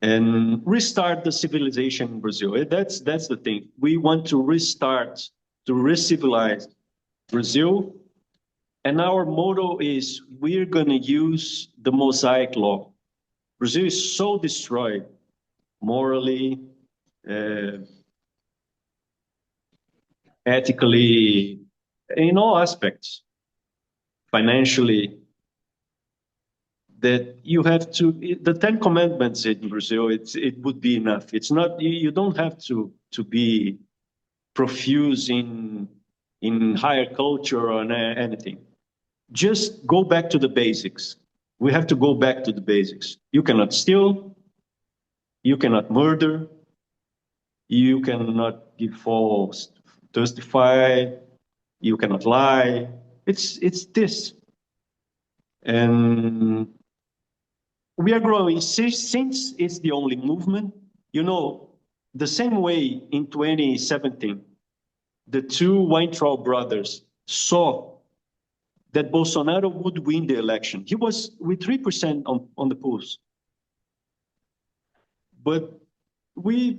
and restart the civilization in Brazil. That's the thing. We want to restart, to re-civilize Brazil. And our motto is we're going to use the Mosaic Law. Brazil is so destroyed morally, ethically, in all aspects, financially, that you have to, the 10 Commandments in Brazil, it would be enough. It's not, you don't have to to be profuse in higher culture or anything. Just go back to the basics. We have to go back to the basics. You cannot steal, you cannot murder, you cannot give false testify, you cannot lie. It's this. And we are growing since it's the only movement. You know, the same way in 2017, the two Weintraub brothers saw that Bolsonaro would win the election. He was with 3% on the polls. But we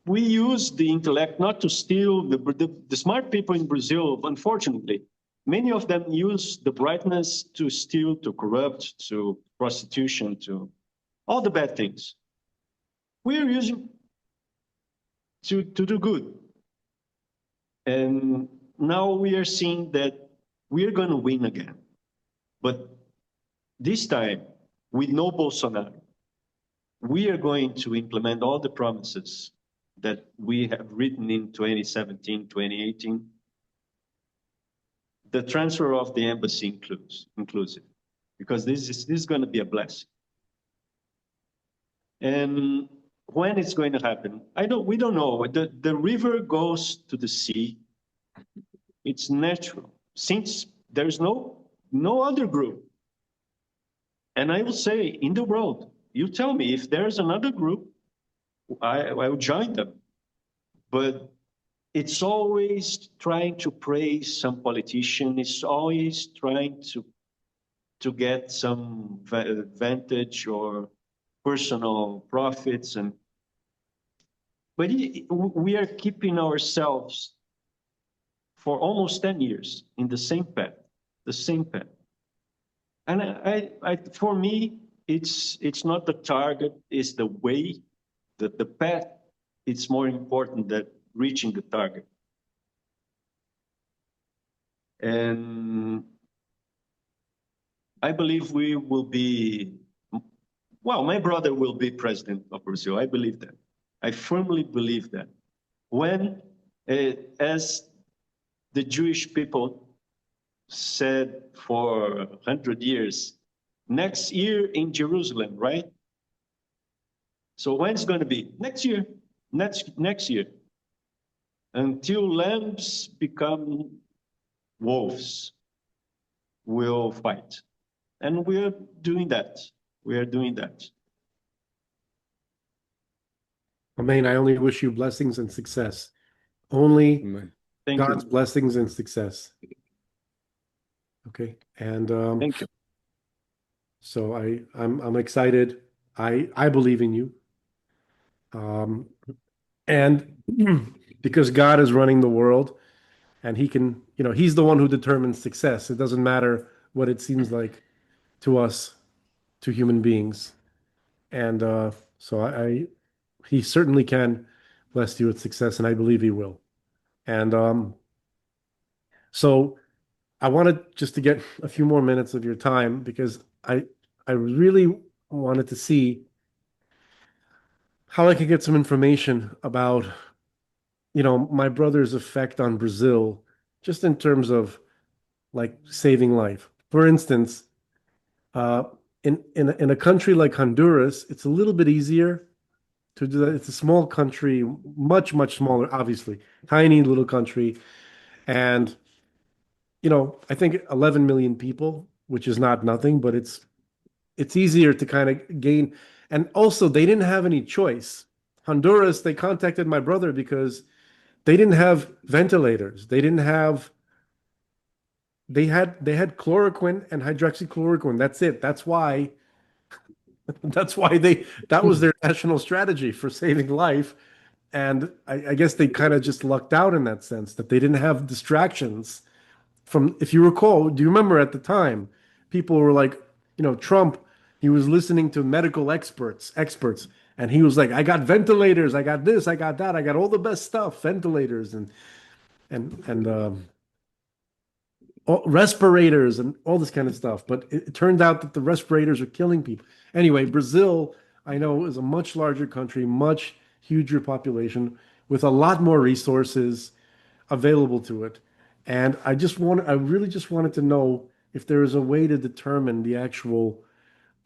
use the intellect not to steal. The smart people in Brazil, unfortunately, many of them use the brightness to steal, to corrupt, to prostitution, to all the bad things. We are using to do good. And now we are seeing that we are going to win again. But this time, with no Bolsonaro, we are going to implement all the promises that we have written in 2017, 2018. The transfer of the embassy inclusive, because this is going to be a blessing. And when it's going to happen, we don't know. The river goes to the sea. It's natural, since there's no other group. And I will say, in the world, you tell me if there's another group, I will join them. But it's always trying to praise some politician. It's always trying to get some advantage or personal profits. But we are keeping ourselves for almost 10 years in the same path. And for me, it's not the target, it's the way, the path. It's more important than reaching the target. And I believe we will be, well, my brother will be president of Brazil. I believe that. I firmly believe that. When, as the Jewish people said for 100 years, next year in Jerusalem, right? So when it's going to be? Next year, next year. Until lambs become wolves, we'll fight. And we're doing that. We are doing that.
Amen. I only wish you blessings and success. Only
Thank
God's
you.
blessings and success. Okay. And
Thank you.
so I'm excited. I believe in you. And because God is running the world and he can, he's the one who determines success. It doesn't matter what it seems like to us, to human beings. And so he certainly can bless you with success, and I believe he will. And so I wanted just to get a few more minutes of your time because I really wanted to see how I could get some information about, my brother's effect on Brazil, just in terms of like saving life. For instance, uh, in a country like Honduras, it's a little bit easier to do that. It's a small country, much, much smaller, obviously, tiny little country. And, I think 11 million people, which is not nothing, but it's easier to kind of gain. And also, they didn't have any choice. Honduras, they contacted my brother because they didn't have ventilators. They had chloroquine and hydroxychloroquine. That's it. That's why that was their national strategy for saving life. And I guess they kind of just lucked out in that sense that they didn't have distractions from, if you recall, do you remember at the time, people were like, Trump, he was listening to medical experts, and he was like, I got ventilators, I got this, I got that, I got all the best stuff, ventilators and respirators and all this kind of stuff. But it turned out that the respirators are killing people. Anyway, Brazil, I know, is a much larger country, much huger population, with a lot more resources available to it. And I really just wanted to know if there is a way to determine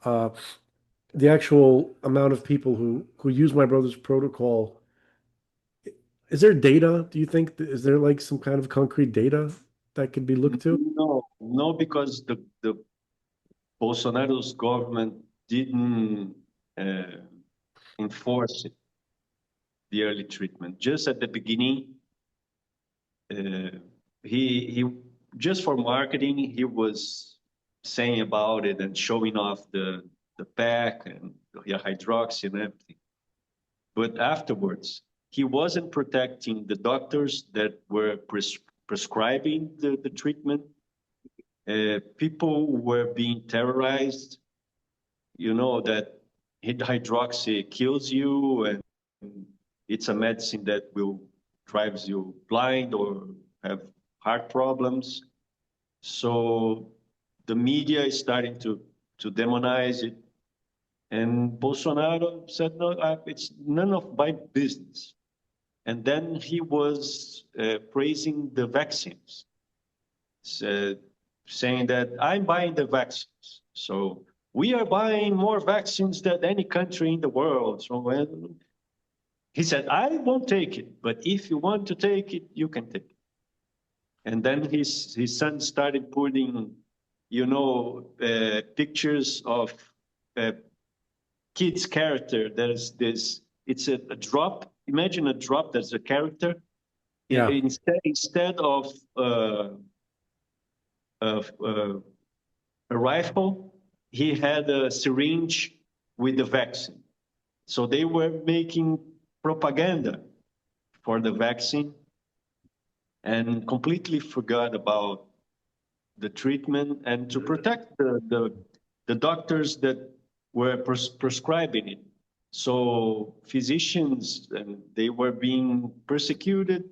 uh, the actual amount of people who use my brother's protocol. Is there data? Do you think is there like some kind of concrete data that could be looked to?
No, no, because the Bolsonaro's government didn't uh, enforce it, the early treatment. Just at the beginning, uh, he just for marketing, he was saying about it and showing off the pack and the hydroxy and everything. But afterwards, he wasn't protecting the doctors that were prescribing the treatment. People were being terrorized. You know that hydroxy kills you, and it's a medicine that will drives you blind or have heart problems. So the media is starting to demonize it. And Bolsonaro said, no, it's none of my business. And then he was praising the vaccines, saying that I'm buying the vaccines. So we are buying more vaccines than any country in the world. So he said, I won't take it, but if you want to take it, you can take it. And then his son started putting, pictures of kids' character. There's this, it's a drop. Imagine a drop that's a character.
Yeah.
Instead of a rifle, he had a syringe with the vaccine. So they were making propaganda for the vaccine and completely forgot about the treatment and to protect the doctors that were prescribing it. So physicians, and they were being persecuted,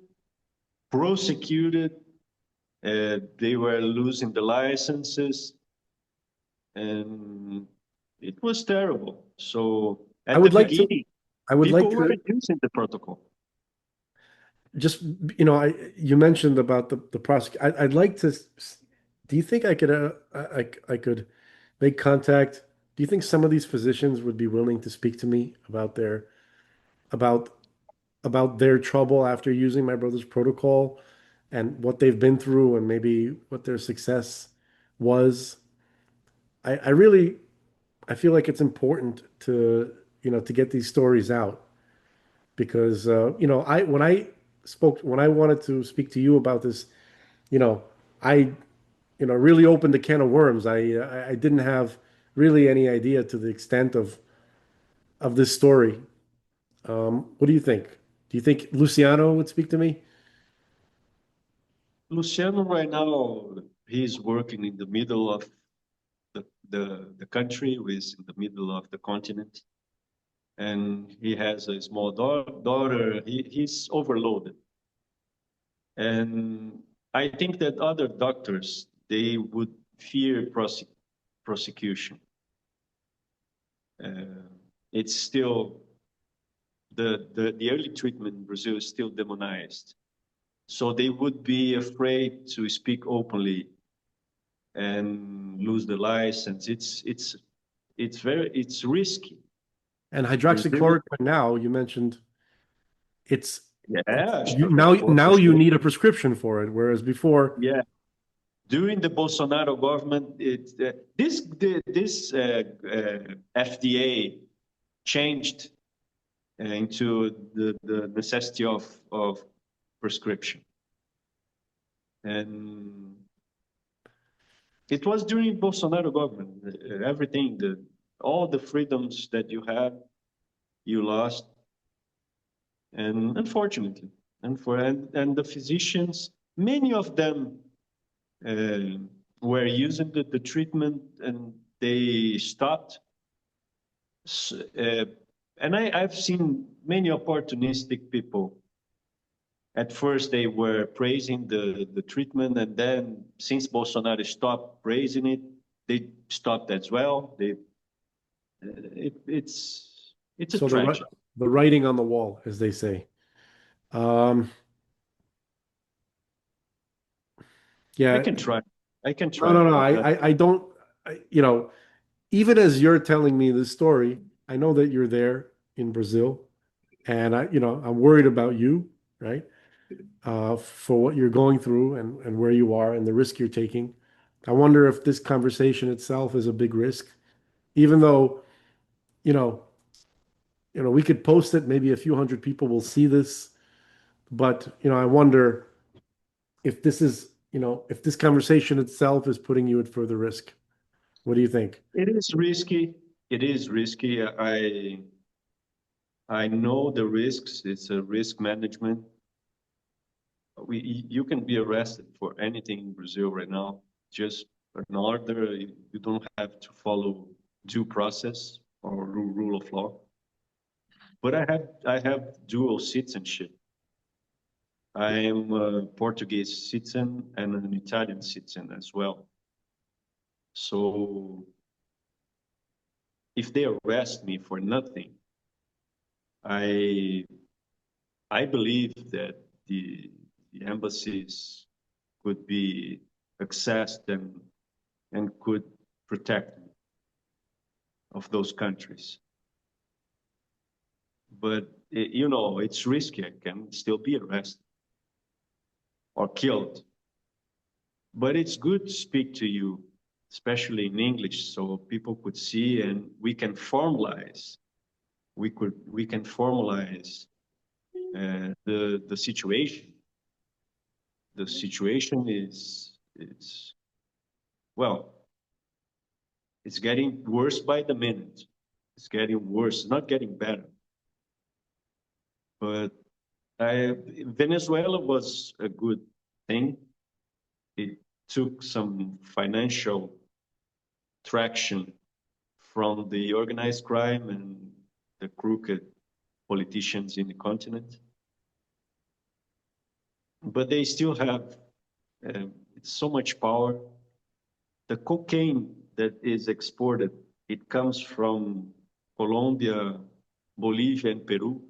prosecuted, they were losing the licenses, and it was terrible. So at the beginning, people were using the protocol.
Just, you mentioned about the prosecution. I'd like to. Do you think I could make contact? Do you think some of these physicians would be willing to speak to me about about their trouble after using my brother's protocol and what they've been through and maybe what their success was? I feel like it's important to to get these stories out because when I wanted to speak to you about this, you know, I really opened a can of worms. I didn't have really any idea to the extent of this story. What do you think? Do you think Luciano would speak to me?
Luciano, right now, he's working in the middle of the country, who is in the middle of the continent, and he has a small daughter. He's overloaded. And I think that other doctors, they would fear prosecution. It's still, the early treatment in Brazil is still demonized. So they would be afraid to speak openly and lose the license. It's risky.
And hydroxychloroquine now, you mentioned it's
Yeah,
now you need a prescription for it, whereas before,
yeah. During the Bolsonaro government, this FDA changed into the necessity of prescription, and it was during Bolsonaro government. Everything, all the freedoms that you had, you lost, and unfortunately, and the physicians, many of them were using the treatment and they stopped. And I've seen many opportunistic people. At first, they were praising the treatment, and then since Bolsonaro stopped praising it, they stopped as well. It's a
so
tragedy.
the writing on the wall, as they say. Um,
I
yeah,
can try. I can
no,
try,
no, no.
but
I don't. Even as you're telling me this story, I know that you're there in Brazil, and I'm worried about you, right? For what you're going through and where you are and the risk you're taking. I wonder if this conversation itself is a big risk, even though, you know, we could post it, maybe a few hundred people will see this, but I wonder if if this conversation itself is putting you at further risk. What do you think?
it is risky. It is risky. I know the risks. It's a risk management. You can be arrested for anything in Brazil right now. Just an order. You don't have to follow due process or rule of law. But I have dual citizenship. I am a Portuguese citizen and an Italian citizen as well. So if they arrest me for nothing, I I believe that the embassies could be accessed and could protect me of those countries. But it's risky. I can still be arrested or killed. But it's good to speak to you, especially in English, so people could see and we can formalize. We can formalize the situation. The situation is well, it's getting worse by the minute. It's getting worse, not getting better. But Venezuela was a good thing. It took some financial traction from the organized crime and the crooked politicians in the continent. But they still have so much power. The cocaine that is exported, it comes from Colombia, Bolivia, and Peru.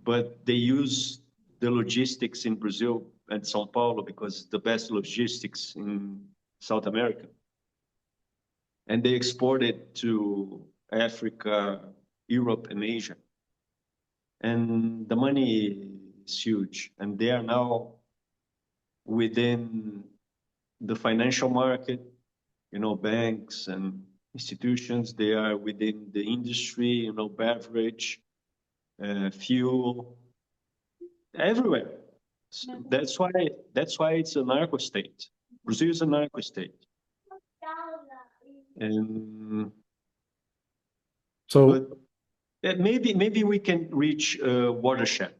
But they use the logistics in Brazil and São Paulo because the best logistics in South America. And they export it to Africa, Europe, and Asia. And the money is huge. And they are now within the financial market, banks and institutions. They are within the industry, beverage, fuel, everywhere. So that's why it's a narco state. Brazil is a narco state. And
So,
but maybe we can reach a watershed.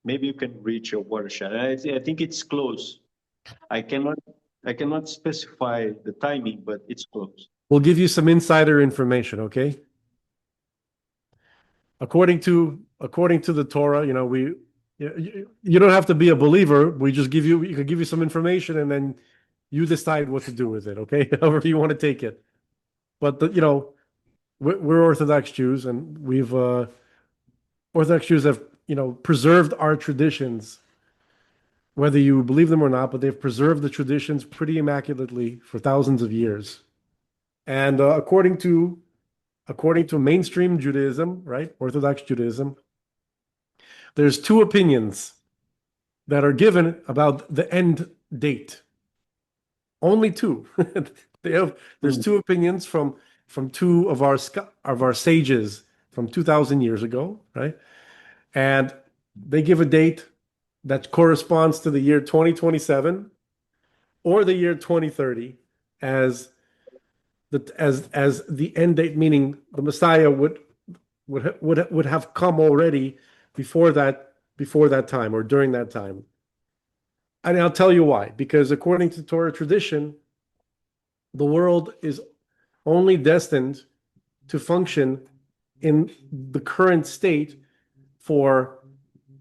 Maybe you can reach a watershed. I think it's close. I cannot specify the timing, but it's close.
we'll give you some insider information, okay? According to the Torah, you don't have to be a believer. We could give you some information and then you decide what to do with it, okay? However you want to take it. But we're Orthodox Jews, and Orthodox Jews have preserved our traditions, whether you believe them or not. But they've preserved the traditions pretty immaculately for thousands of years. And according to mainstream Judaism, right, Orthodox Judaism, there's two opinions that are given about the end date. Only two. There's two opinions from two of our sages from 2,000 years ago, right? And they give a date that corresponds to the year 2027 or the year 2030 as the end date, meaning the Messiah would have come already before that time or during that time. And I'll tell you why. Because according to Torah tradition, the world is only destined to function in the current state for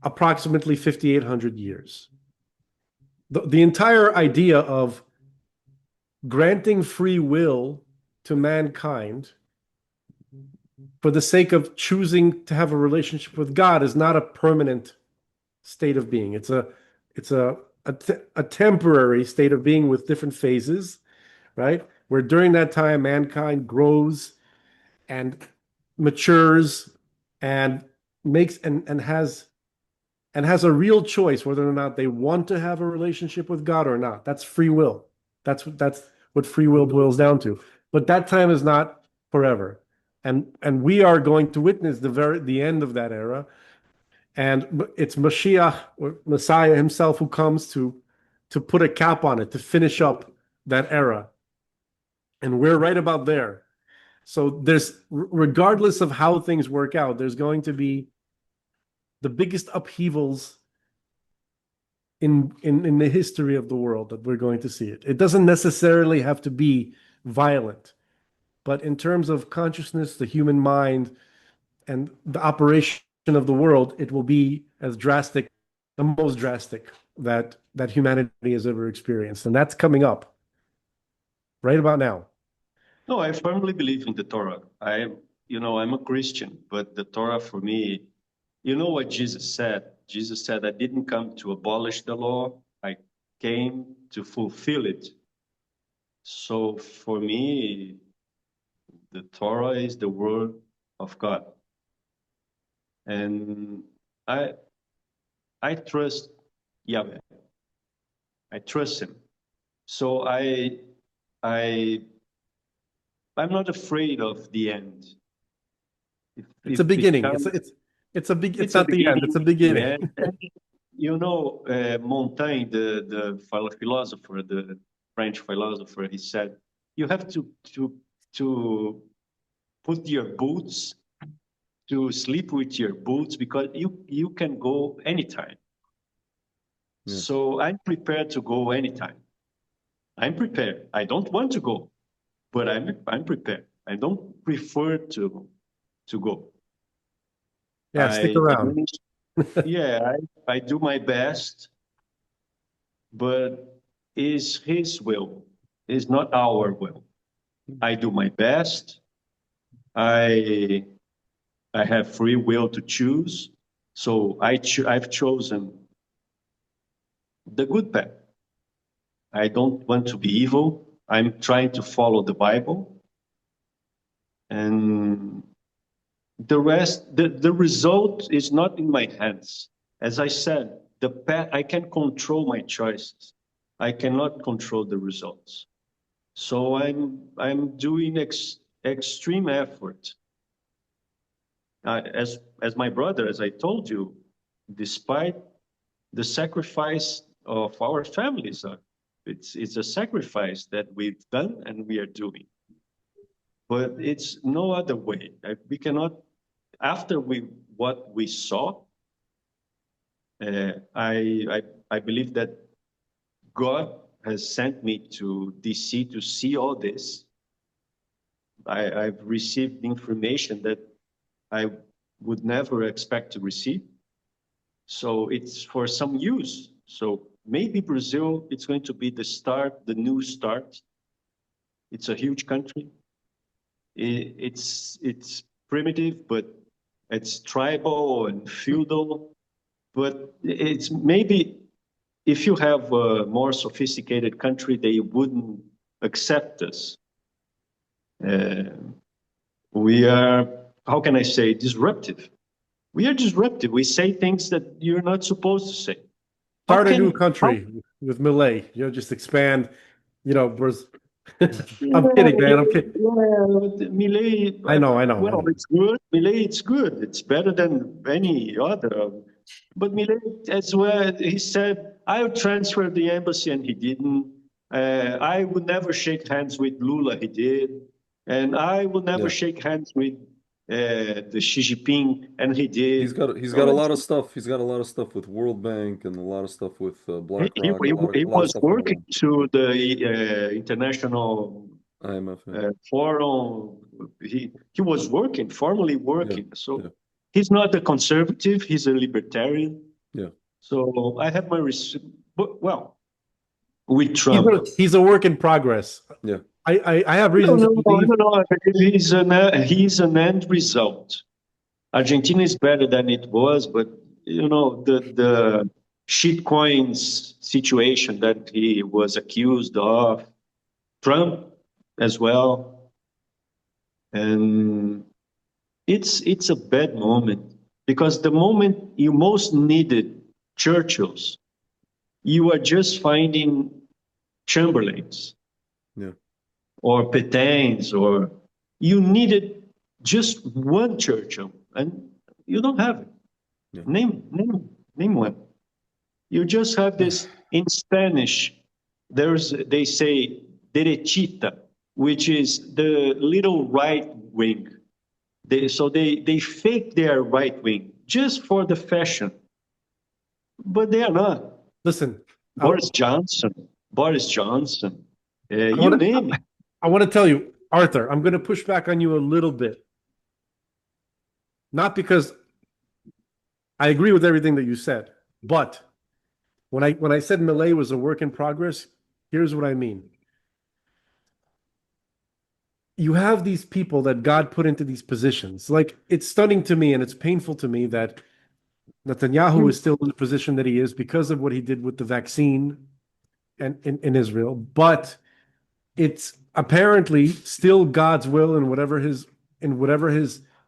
approximately 5,800 years. The entire idea of granting free will to mankind for the sake of choosing to have a relationship with God is not a permanent state of being. It's a temporary state of being with different phases, right? Where during that time mankind grows and matures and makes and has a real choice whether or not they want to have a relationship with God or not. That's free will. That's what free will boils down to. But that time is not forever. And we are going to witness the end of that era. And it's Mashiach, or Messiah himself, who comes to put a cap on it, to finish up that era. And we're right about there. So regardless of how things work out, there's going to be the biggest upheavals in the history of the world that we're going to see it. It doesn't necessarily have to be violent, but in terms of consciousness, the human mind, and the operation of the world, it will be as drastic, the most drastic that humanity has ever experienced. And that's coming up right about now.
No, I firmly believe in the Torah. I'm a Christian, but the Torah for me, you know what Jesus said? Jesus said, I didn't come to abolish the law. I came to fulfill it. So for me, the Torah is the word of God. And I trust Yahweh. I trust him. So I'm not afraid of the end.
It's a beginning. It's not the end. It's a beginning.
Yeah. Montaigne, the philosopher, the French philosopher, he said, you have to put your boots, to sleep with your boots, because you can go anytime. Yeah. So I'm prepared to go anytime. I'm prepared. I don't want to go, but I'm prepared. I don't prefer to go.
Yeah, stick around.
I do my best, but is his will, is not our will. I do my best. I have free will to choose, so I've chosen the good path. I don't want to be evil. I'm trying to follow the Bible, and the rest, the result is not in my hands. As I said, the path, I can control my choices. I cannot control the results. So I'm doing extreme effort. As my brother, as I told you, despite the sacrifice of our families, it's a sacrifice that we've done and we are doing. But it's no other way. We cannot. After what we saw, I believe that God has sent me to DC to see all this. I've received information that I would never expect to receive. So it's for some use. So maybe Brazil, it's going to be the new start. It's a huge country. It's primitive, but it's tribal and feudal. But it's maybe if you have a more sophisticated country, they wouldn't accept us. We are, how can I say, disruptive. We are disruptive. We say things that you're not supposed to say.
Start a new country with Millet. Just expand. I'm kidding, man. I'm kidding.
Yeah, Millet.
I know.
Well, it's good. Millet, it's good. It's better than any other. But Millet, as well, he said, I'll transfer the embassy, and he didn't. I would never shake hands with Lula, he did. And I would never shake hands with the Xi Jinping, and he did.
He's got a lot of stuff. He's got a lot of stuff with World Bank and a lot of stuff with BlackRock.
He was working to the international
IMF
forum. He was working, formally working. He's not a conservative. He's a libertarian.
Yeah.
So I have my well, with Trump,
he's a work in progress.
Yeah.
I have reasons to believe.
No. He's an end result. Argentina is better than it was, but the shit coins situation that he was accused of, Trump as well, and it's a bad moment because the moment you most needed Churchills, you are just finding Chamberlains or Pétains, or you needed just one Churchill, and you don't have it.
Yeah.
Name one. You just have this in Spanish. They say derechita, which is the little right wing. So they fake their right wing just for the fashion, but they are not.
Listen,
Boris Johnson, you name it.
I want to tell you, Arthur, I'm going to push back on you a little bit. Not because I agree with everything that you said, but when I said Milei was a work in progress, here's what I mean. You have these people that God put into these positions. Like, it's stunning to me and it's painful to me that Netanyahu is still in the position that he is because of what he did with the vaccine and in Israel. But it's apparently still God's will and whatever his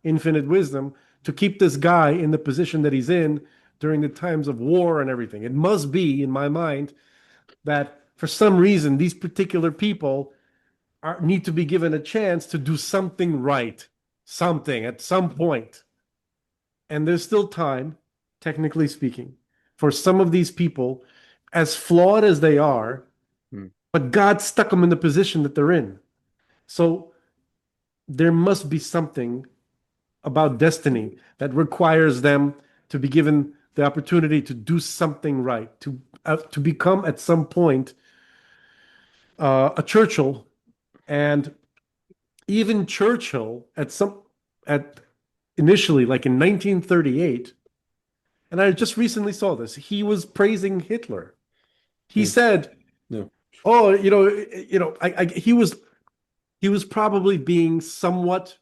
infinite wisdom to keep this guy in the position that he's in during the times of war and everything. It must be, in my mind, that for some reason these particular people need to be given a chance to do something right, something at some point. And there's still time, technically speaking, for some of these people, as flawed as they are, but God stuck them in the position that they're in. So there must be something about destiny that requires them to be given the opportunity to do something right, to become at some point a Churchill. And even Churchill at initially, like in 1938, and I just recently saw this, he was praising Hitler. He said, "Oh, he was probably being somewhat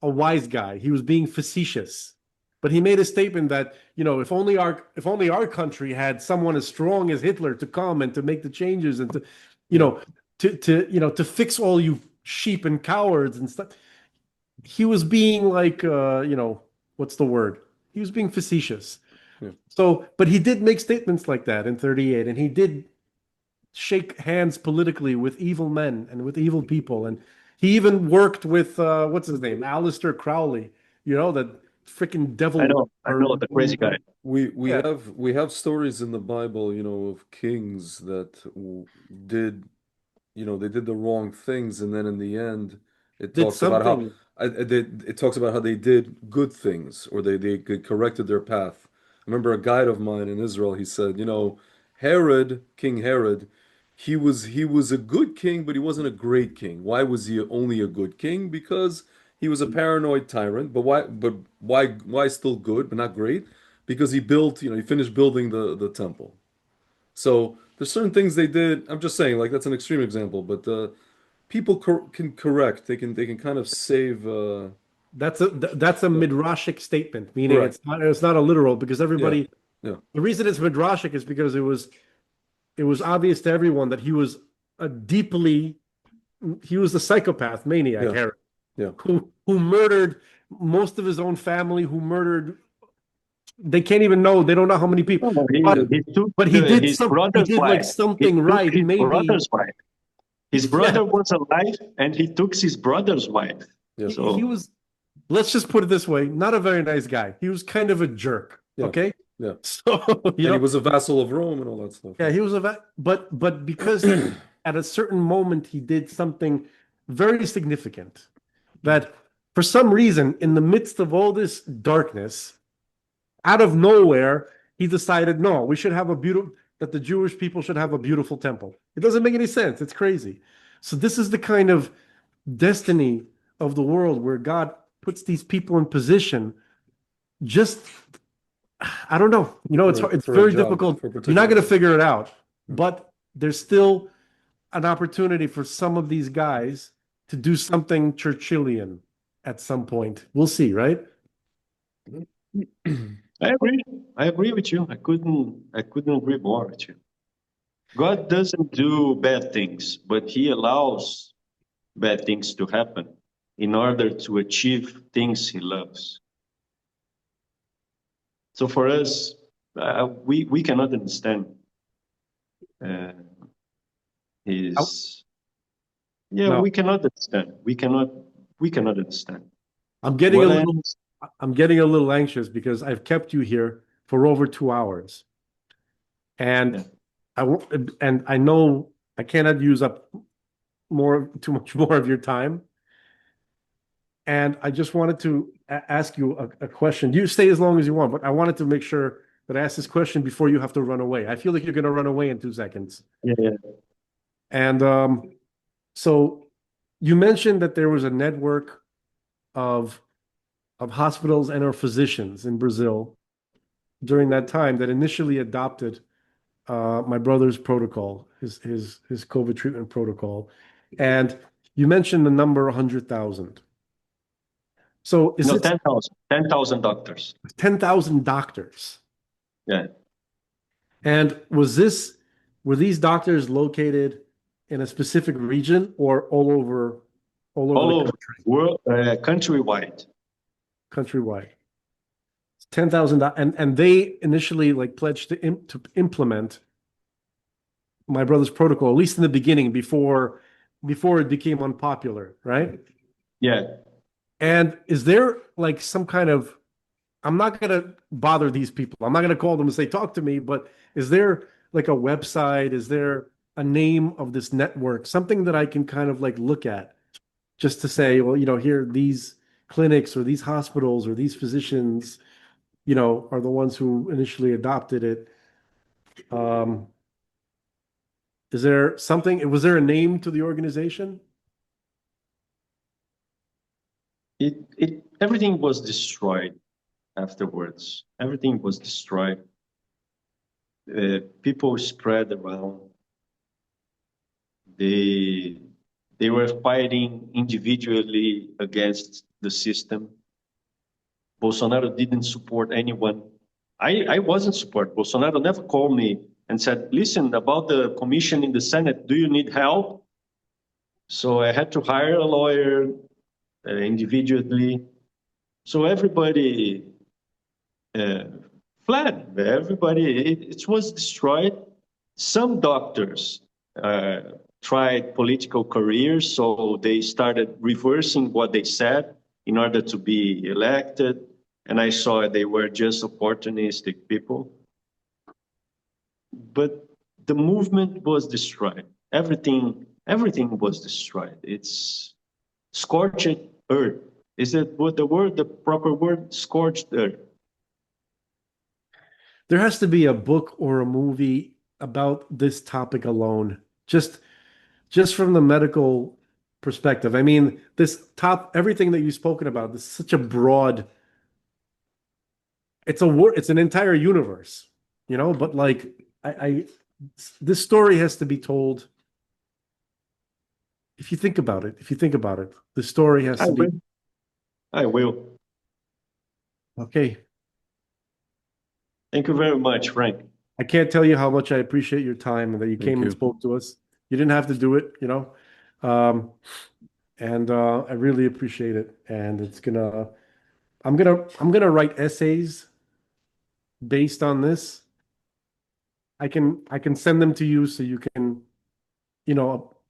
a wise guy. He was being facetious, but he made a statement that, if only our country had someone as strong as Hitler to come and to make the changes and to fix all you sheep and cowards and stuff." He was being like, what's the word? He was being facetious. So, but he did make statements like that in 38, and he did shake hands politically with evil men and with evil people. And he even worked with, what's his name? Aleister Crowley, that freaking devil.
I know, the crazy guy.
We have stories in the Bible, of kings that did, they did the wrong things, and then in the end, it talks about how they did good things, or they corrected their path. I remember a guide of mine in Israel. He said, King Herod, he was a good king, but he wasn't a great king. Why was he only a good king? Because he was a paranoid tyrant. But why still good but not great? Because he finished building the temple. So there's certain things they did. I'm just saying, like, that's an extreme example, but people can correct. They can kind of save.
That's a midrashic statement, meaning it's not a literal, because everybody.
Yeah.
The reason it's midrashic is because it was obvious to everyone that he was the psychopath maniac, Herod, who murdered most of his own family, who murdered. They can't even know. They don't know how many people. But he did something right.
His brother's wife. His brother was alive, and he took his brother's wife.
Yeah. So he was. Let's just put it this way: not a very nice guy. He was kind of a jerk.
Yeah.
Okay.
Yeah.
So
he was a vassal of Rome and all that stuff.
Yeah, he was but because at a certain moment he did something very significant, that for some reason, in the midst of all this darkness, out of nowhere, he decided, no, that the Jewish people should have a beautiful temple. It doesn't make any sense. It's crazy. So this is the kind of destiny of the world where God puts these people in position. I don't know. It's very difficult. You're not going to figure it out, but there's still an opportunity for some of these guys to do something Churchillian at some point. We'll see, right?
I agree. I agree with you. I couldn't agree more with you. God doesn't do bad things, but he allows bad things to happen in order to achieve things he loves. So for us, we cannot understand uh,
Oh,
his. Yeah,
no,
we cannot understand. We cannot understand.
I'm getting a
What I
little I'm getting a little anxious because I've kept you here for over 2 hours.
yeah.
And and I know I cannot use up too much more of your time. And I just wanted to ask you a question. You stay as long as you want, but I wanted to make sure that I ask this question before you have to run away. I feel like you're going to run away in 2 seconds.
Yeah, yeah.
And so you mentioned that there was a network of hospitals and or physicians in Brazil during that time that initially adopted my brother's protocol, his COVID treatment protocol. And you mentioned the number 100,000. So is
No,
it
10,000 doctors.
10,000 doctors?
Yeah,
And were these doctors located in a specific region or all over
all
the
over
country,
world, countrywide.
countrywide? 10,000 and they initially like pledged to implement my brother's protocol, at least in the beginning, before it became unpopular, right?
Yeah.
And is there like some kind of I'm not gonna bother these people. I'm not gonna call them and say, talk to me, but is there like a website? Is there a name of this network? Something that I can kind of like look at just to say, well, here these clinics or these hospitals or these physicians, are the ones who initially adopted it. Um, is there something, was there a name to the organization?
Everything was destroyed afterwards. Everything was destroyed. People spread around. They they were fighting individually against the system. Bolsonaro didn't support anyone. I wasn't support. Bolsonaro never called me and said, listen, about the commission in the Senate, do you need help? So I had to hire a lawyer individually. So everybody uh, fled. It was destroyed. Some doctors uh, tried political careers, so they started reversing what they said in order to be elected. And I saw they were just opportunistic people. But the movement was destroyed. Everything was destroyed. It's scorched earth. Is it what the proper word? Scorched earth.
There has to be a book or a movie about this topic alone. Just from the medical perspective. I mean, everything that you've spoken about, this is such a broad, it's an entire universe, but like this story has to be told. If you think about it, the story has
I
to be
will. I will.
okay.
Thank you very much, Frank.
I can't tell you how much I appreciate your time and that you
Thank
came and
you.
spoke to us. You didn't have to do it, Um, and I really appreciate it. And I'm gonna write essays based on this. I can send them to you so you can,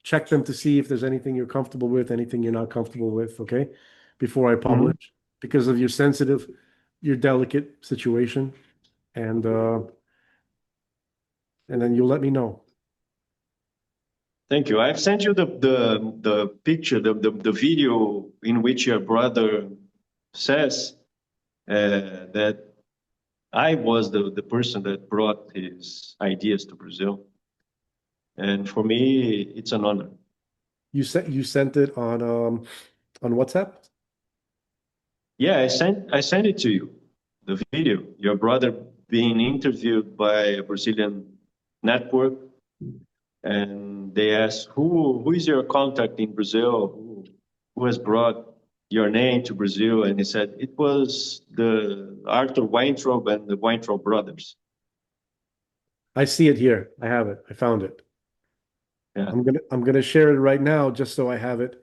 check them to see if there's anything you're comfortable with, anything you're not comfortable with, okay? Before I
Mhm.
publish, because of your delicate situation. And then you'll let me know.
Thank you. I've sent you the picture, the video in which your brother says that I was the person that brought his ideas to Brazil. And for me, it's an honor.
You sent it on WhatsApp?
Yeah, I sent it to you, the video. Your brother being interviewed by a Brazilian network, and they asked who is your contact in Brazil, who has brought your name to Brazil, and he said it was the Arthur Weintraub and the Weintraub brothers.
I see it here. I have it. I found it.
Yeah.
I'm gonna share it right now just so I have it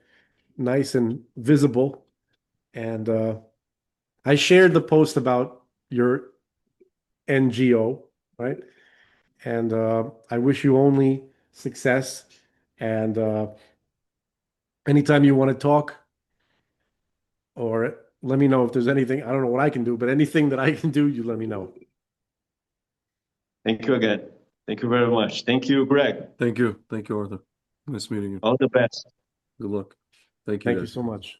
nice and visible. And I shared the post about your NGO, right? And I wish you only success. And anytime you want to talk, or let me know if there's anything. I don't know what I can do, but anything that I can do, you let me know.
Thank you again. Thank you very much. Thank you, Greg.
Thank you, Arthur. Nice meeting you.
All the best.
Good luck. Thank you,
Thank you
guys.
so much.